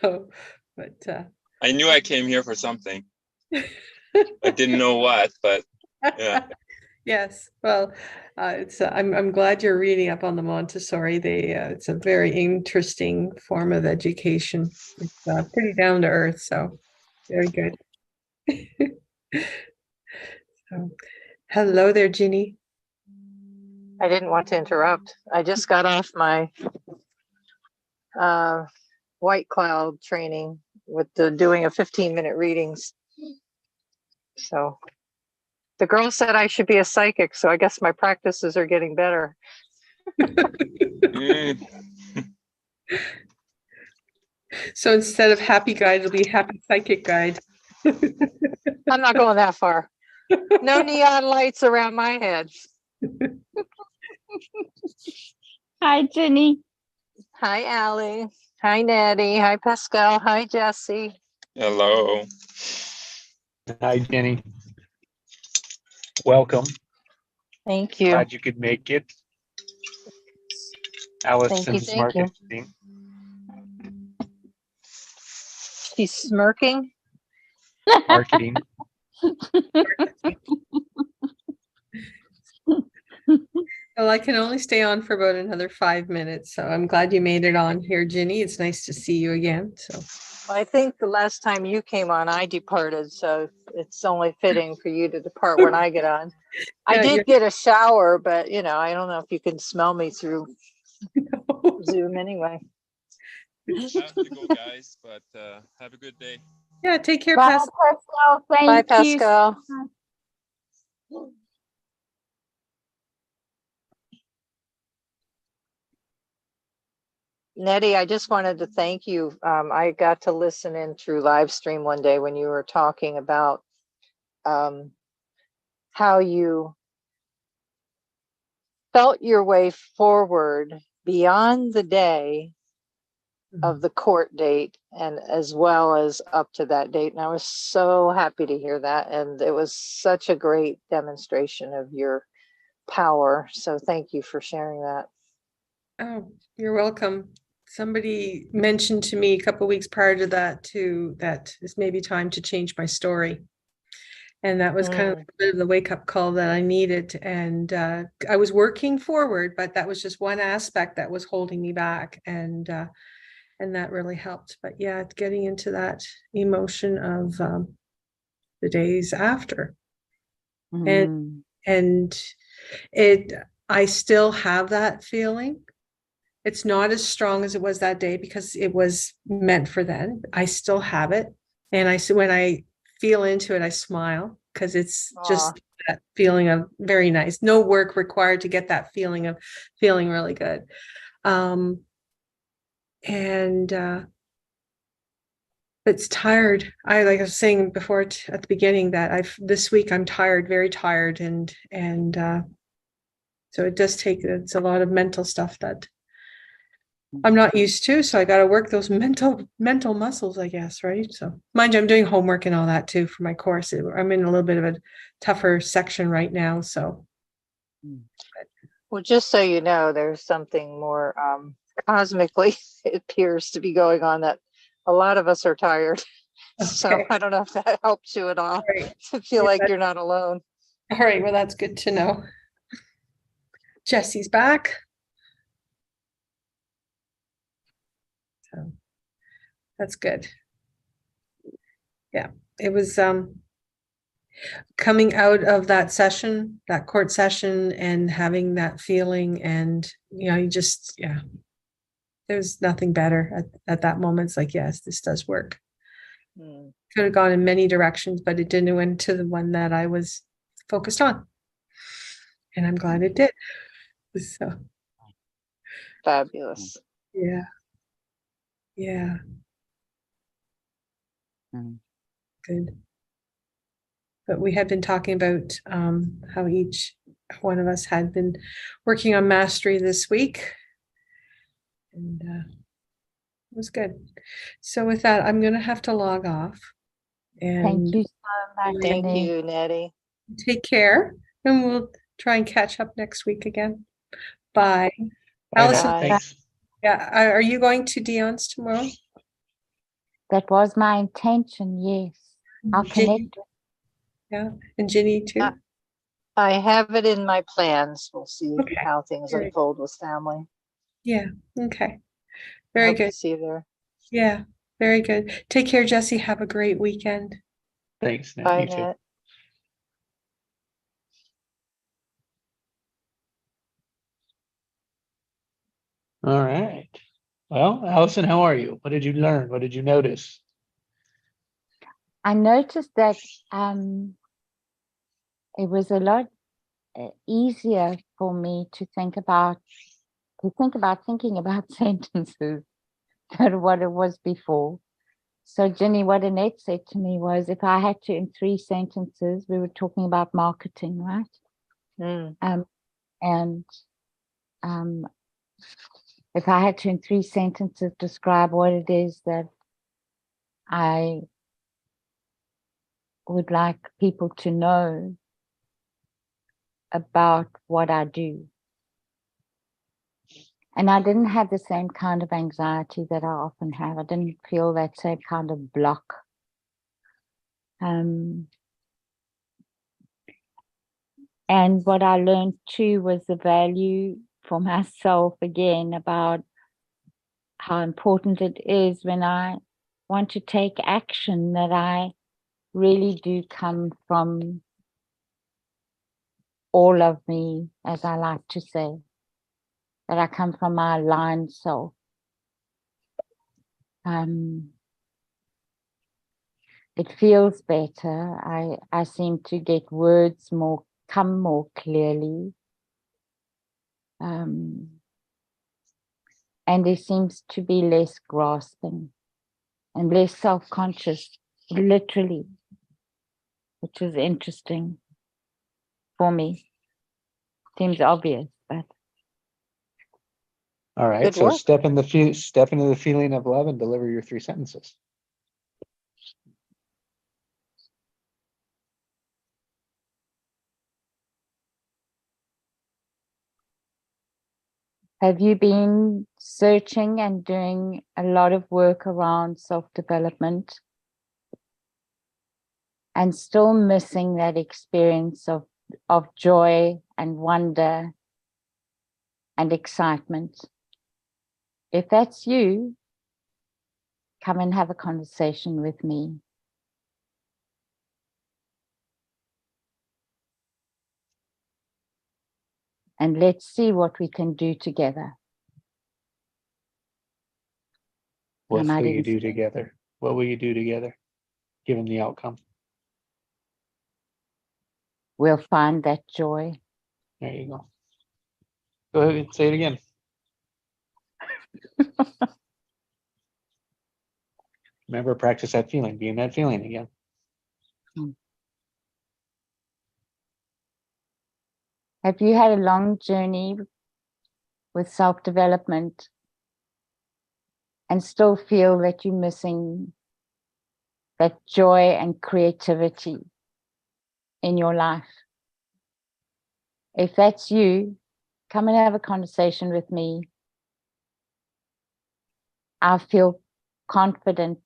So, but I knew I came here for something. I didn't know what, but yeah. yes, well, I'm glad you're reading up on the Montessori. It's a very interesting form of education. It's pretty down to earth, so very good. So, hello there, Ginny. I didn't want to interrupt. I just got off my white cloud training with doing a 15-minute readings. So the girl said I should be a psychic, so I guess my practices are getting better. So instead of happy guide, it'll be happy psychic guide. I'm not going that far. No neon lights around my head. Hi, Jenny. Hi, Allie. Hi, Nettie. Hi, Pascal. Hi, Jesse. Hello. Hi, Jenny. welcome. Thank you. Glad you could make it. Allison's thank you. marketing. She's smirking. Marketing. Well, I can only stay on for about another 5 minutes, so I'm glad you made it on here, Ginny. It's nice to see you again. So I think the last time you came on, I departed, so it's only fitting for you to depart when I get on. I Yeah, did get a shower, but I don't know if you can smell me through you're- Zoom anyway. I have to go, guys, but have a good day. yeah, take care, Bye, Pascal. Pascal. Bye, Thank you. Pascal. Nettie, I just wanted to thank you. I got to listen in through live stream one day when you were talking about how you felt your way forward beyond the day of the court date and as well as up to that date. And I was so happy to hear that. And it was such a great demonstration of your power. So thank you for sharing that. Oh, you're welcome. Somebody mentioned to me a couple weeks prior to that too, that it's maybe time to change my story. And that was kind of a bit of the wake up call that I needed. And I was working forward, but that was just one aspect that was holding me back. And that really helped. But yeah, getting into that emotion of the days after. Mm. And I still have that feeling. It's not as strong as it was that day because it was meant for then. I still have it. And when I feel into it, I smile because it's just that feeling of very nice. No work required to get that feeling of feeling really good. It's tired. Like I was saying before at the beginning that this week I'm tired, very tired. And so it does it's a lot of mental stuff that I'm not used to. So I got to work those mental muscles, I guess. Right. So mind you, I'm doing homework and all that too for my course. I'm in a little bit of a tougher section right now. So. Well, just so you know, there's something more cosmically, it appears to be going on that a lot of us are tired. So Okay. I don't know if that helps you at all Right. to feel like you're not alone. All right. Well, that's good to know. Jesse's back. So that's good. Yeah, it was coming out of that session, that court session, and having that feeling, and you just there's nothing better at that moment. It's like, yes, this does work. Could have gone in many directions, but it didn't went to the one that I was focused on, and I'm glad it did. So Fabulous. Yeah. Good. But we had been talking about how each one of us had been working on mastery this week. And it was good. So with that, I'm going to have to log off. And Thank you so much. Thank Jenny. you, Nettie. take care. And we'll try and catch up next week again. Bye. Allison, Bye. Thanks. yeah, are you going to Dion's tomorrow? That was my intention. Yes. I'll Ginny? connect. Yeah, and Ginny too. I have it in my plans. We'll see Okay. how things Great. unfold with family. Yeah. Okay. Very Hope to good. see you there. Yeah. Very good. Take care, Jesse. Have a great weekend. Thanks, Nat. Bye, You too. Net. All right. Well, Allison, how are you? What did you learn? What did you notice? I noticed that it was a lot easier for me to think about thinking about sentences than what it was before. So Jenny, what Annette said to me was, if I had to in 3 sentences, we were talking about marketing, right? If I had to in 3 sentences describe what it is that I would like people to know, about what I do. And I didn't have the same kind of anxiety that I often have. I didn't feel that same kind of block. And what I learned too was the value for myself again about how important it is when I want to take action, that I really do come from all of me, as I like to say, that I come from my aligned self. It feels better. I seem to get words come more clearly. And there seems to be less grasping and less self-conscious, literally, which is interesting for me. Seems obvious, but All right. Good So work. step into the feeling of love and deliver your 3 sentences. have you been searching and doing a lot of work around self-development and still missing that experience of joy and wonder and excitement? If that's you, come and have a conversation with me. And let's see what we can do together. What might will you even do say- together? What will you do together, given the outcome? We'll find that joy. There you go. Go ahead and say it again. Remember, practice that feeling, be in that feeling again. Have you had a long journey with self-development and still feel that you're missing that joy and creativity in your life? If that's you, come and have a conversation with me. I feel confident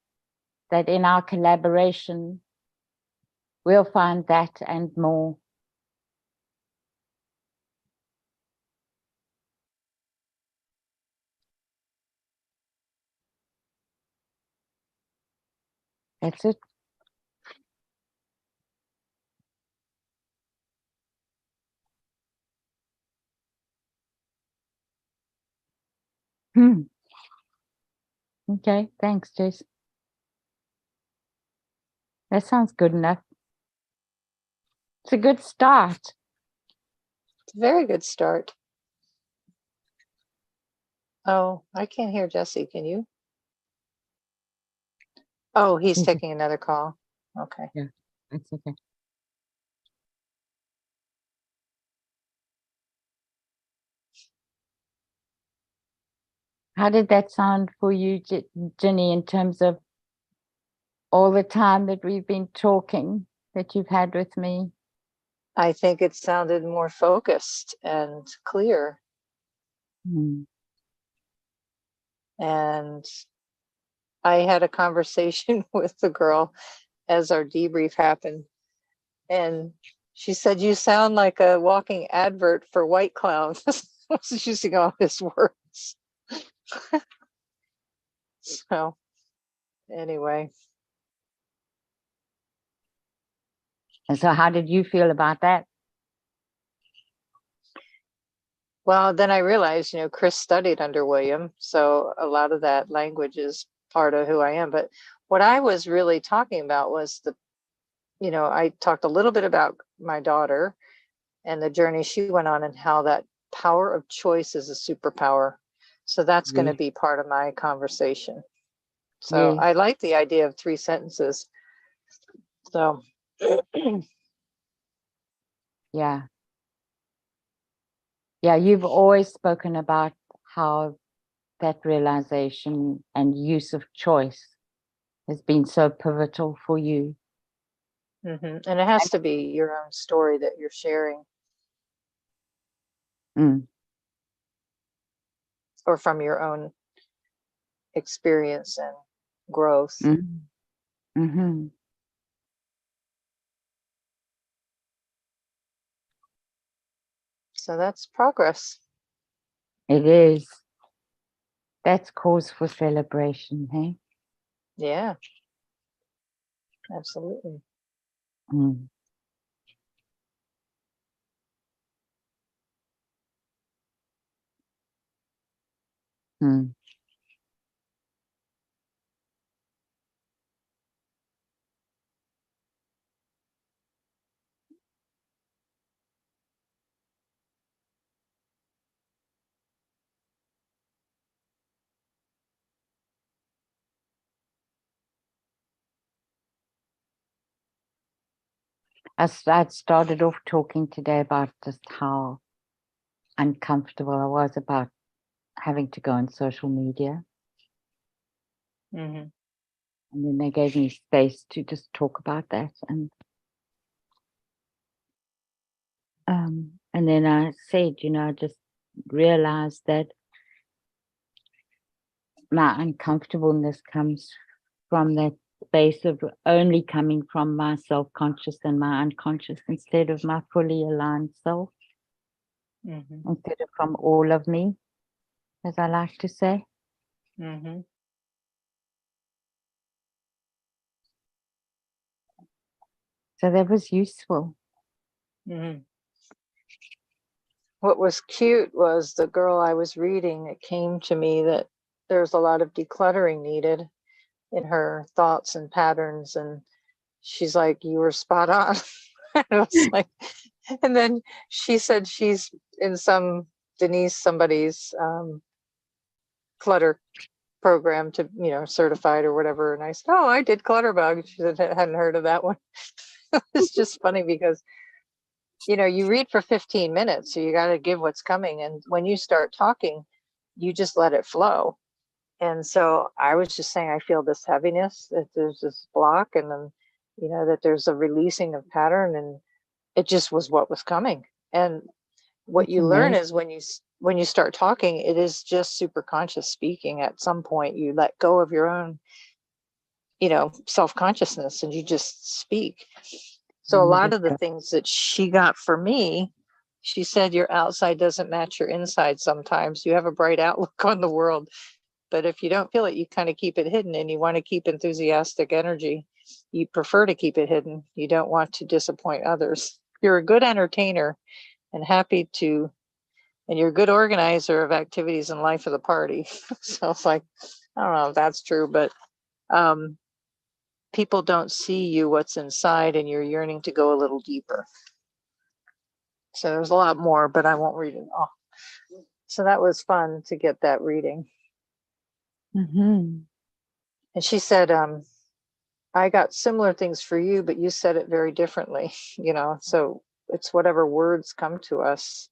that in our collaboration, we'll find that and more. That's it. Okay, thanks, Jess. That sounds good enough. It's a good start. It's a very good start. Oh, I can't hear Jesse. Can you? Oh, he's Mhm. taking another call. Okay. That's okay. How did that sound for you, Ginny, in terms of all the time that we've been talking that you've had with me? I think it sounded more focused and clear. And I had a conversation with the girl as our debrief happened. And she said, "You sound like a walking advert for White Cloud." She's using all his words. So anyway, And so how did you feel about that? well, then I realized, Chris studied under William. So a lot of that language is part of who I am. But what I was really talking about was I talked a little bit about my daughter and the journey she went on and how that power of choice is a superpower. So that's going to be part of my conversation. So Yes. I like the idea of 3 sentences. So Yeah. Yeah, you've always spoken about how that realization and use of choice has been so pivotal for you. and it has to be your own story that you're sharing. Mm, or from your own experience and growth. mm, mm-hmm. So that's progress. It is. That's cause for celebration, hey? Yeah, absolutely. Mm. Mm. I'd started off talking today about just how uncomfortable I was about having to go on social media. Mm-hmm. And then they gave me space to just talk about that. And then I said, I just realized that my uncomfortableness comes from that space of only coming from my self-conscious and my unconscious instead of my fully aligned self, Mm-hmm. instead of from all of me, as I like to say. Mm-hmm. So that was useful. Mm-hmm. What was cute was the girl I was reading, it came to me that there's a lot of decluttering needed in her thoughts and patterns. And she's like, you were spot on. I was like, and then she said she's in somebody's clutter program to, certified or whatever. And I said, oh, I did Clutterbug. She said, hadn't heard of that one. It's just funny because you read for 15 minutes, so you got to give what's coming. And when you start talking, you just let it flow. And so I was just saying, I feel this heaviness, that there's this block, and then, that there's a releasing of pattern, and it just was what was coming. And what It's you learn amazing. is when you start talking, it is just super conscious speaking. At some point, you let go of your own, self-consciousness, and you just speak. So a You lot just of the go, things that she got for me, she said, your outside doesn't match your inside sometimes. You have a bright outlook on the world, but if you don't feel it, you kind of keep it hidden, and you want to keep enthusiastic energy. You prefer to keep it hidden. You don't want to disappoint others. You're a good entertainer and and you're a good organizer of activities and life of the party. So it's like, I don't know if that's true, but people don't see you, what's inside, and you're yearning to go a little deeper. So there's a lot more, but I won't read it all. So that was fun to get that reading. mm-hmm. And she said, I got similar things for you, but you said it very differently, so it's whatever words come to us.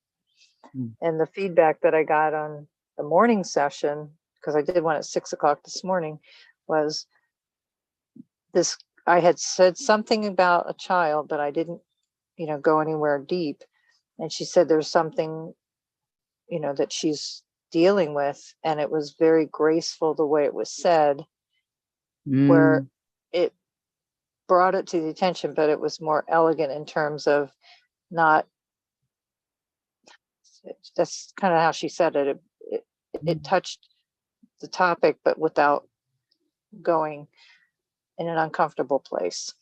Mm. And the feedback that I got on the morning session, because I did one at 6:00 this morning, was this. I had said something about a child, but I didn't, go anywhere deep. And she said there's something, that she's dealing with. And it was very graceful the way it was said, where Mm. it brought it to the attention, but it was more elegant in terms of not, that's kind of how she said it. It touched the topic, but without going in an uncomfortable place.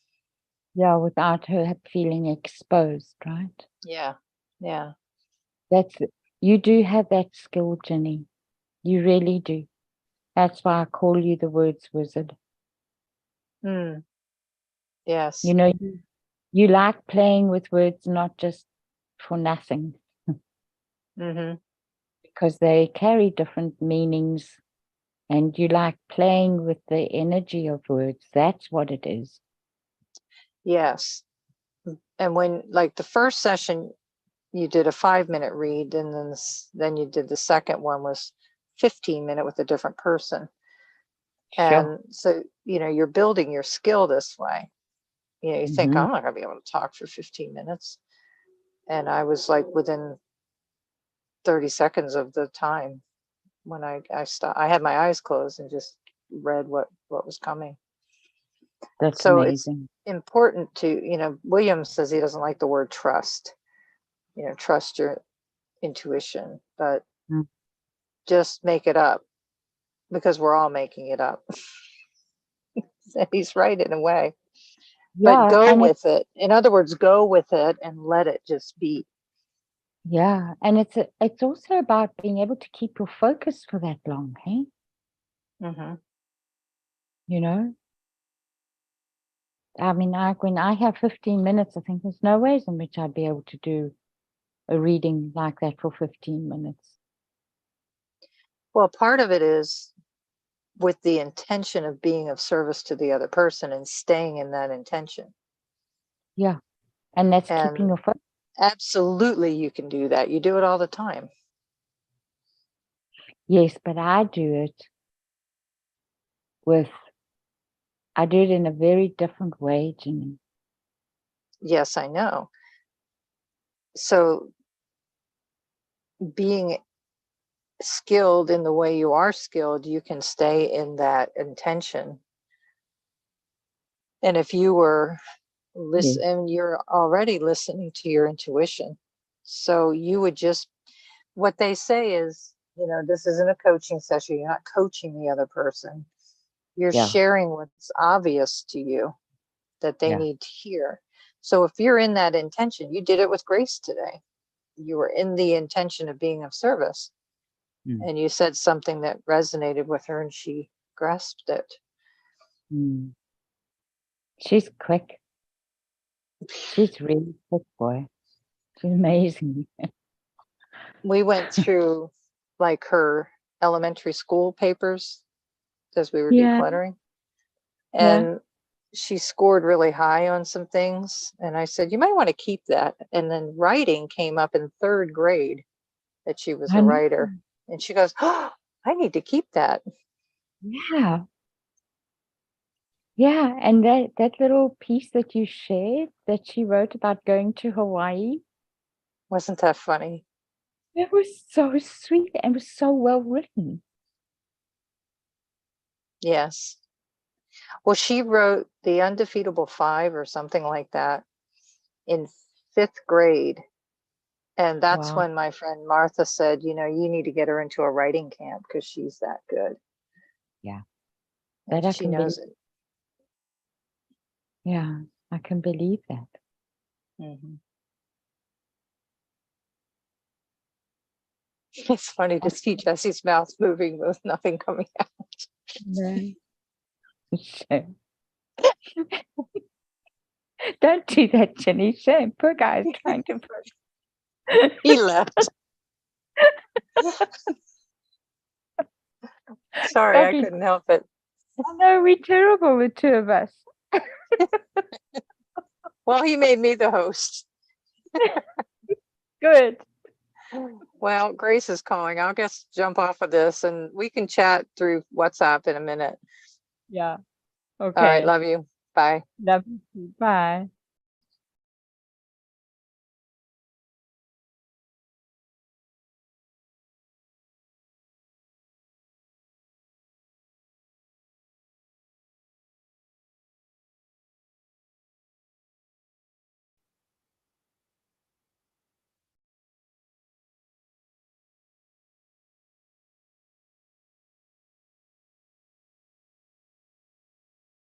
Yeah, without her feeling exposed, right? Yeah. Yeah. You do have that skill, Jenny. You really do. That's why I call you the words wizard. Yes. You like playing with words, not just for nothing, Mm-hmm. because they carry different meanings, and you like playing with the energy of words. That's what it is. Yes. And when, like, the first session, you did a 5-minute read, and then you did the second one was 15-minute with a different person. Sure. And so, you're building your skill this way. You think, Mhm. I'm not going to be able to talk for 15 minutes. And I was like, within 30 seconds of the time when I stopped. I had my eyes closed and just read what was coming. That's So it's amazing. important to, William says he doesn't like the word trust, trust your intuition, but Mm. just make it up, because we're all making it up. And he's right in a way, but Yeah, go and with it. In other words, go with it and let it just be. yeah, and it's also about being able to keep your focus for that long, hey? Mhm. You know? I mean, when I have 15 minutes, I think there's no ways in which I'd be able to do a reading like that for 15 minutes. Well, part of it is with the intention of being of service to the other person and staying in that intention. Yeah. And that's keeping And your focus. absolutely, you can do that. You do it all the time. Yes, but I do it in a very different way, Jenny. Yes, I know. So being skilled in the way you are skilled, you can stay in that intention. And if you were and you're already listening to your intuition, so you would just, what they say is, this isn't a coaching session. You're not coaching the other person. You're Yeah. sharing what's obvious to you that they Yeah. need to hear. So if you're in that intention, you did it with Grace today. You were in the intention of being of service. Mm. And you said something that resonated with her and she grasped it. Mm. She's quick. She's really quick, boy. She's amazing. We went through like her elementary school papers as we were Yeah. decluttering. Yeah. And she scored really high on some things. And I said, you might want to keep that. And then writing came up in 3rd grade, that she was I a know. writer. And she goes, oh, I need to keep that. Yeah. Yeah. And that little piece that you shared that she wrote about going to Hawaii, Wasn't that funny? it was so sweet and was so well written. Yes. Well, she wrote The Undefeatable Five or something like that in 5th grade. And that's Wow. when my friend Martha said, you need to get her into a writing camp because she's that good. Yeah. And That I she can knows believe. it. Yeah. I can believe that. Mhm. It's funny to see Jesse's mouth moving with nothing coming out. No. Shame. Don't do that, Jenny. Shame. Poor guy's trying to. He left. Sorry, I Don't be- couldn't help it. I know we're terrible, the two of us. Well, he made me the host. Good. Well, Grace is calling. I'll just jump off of this and we can chat through WhatsApp in a minute. Yeah. All right. Okay. Love you. Bye. Love you. Bye.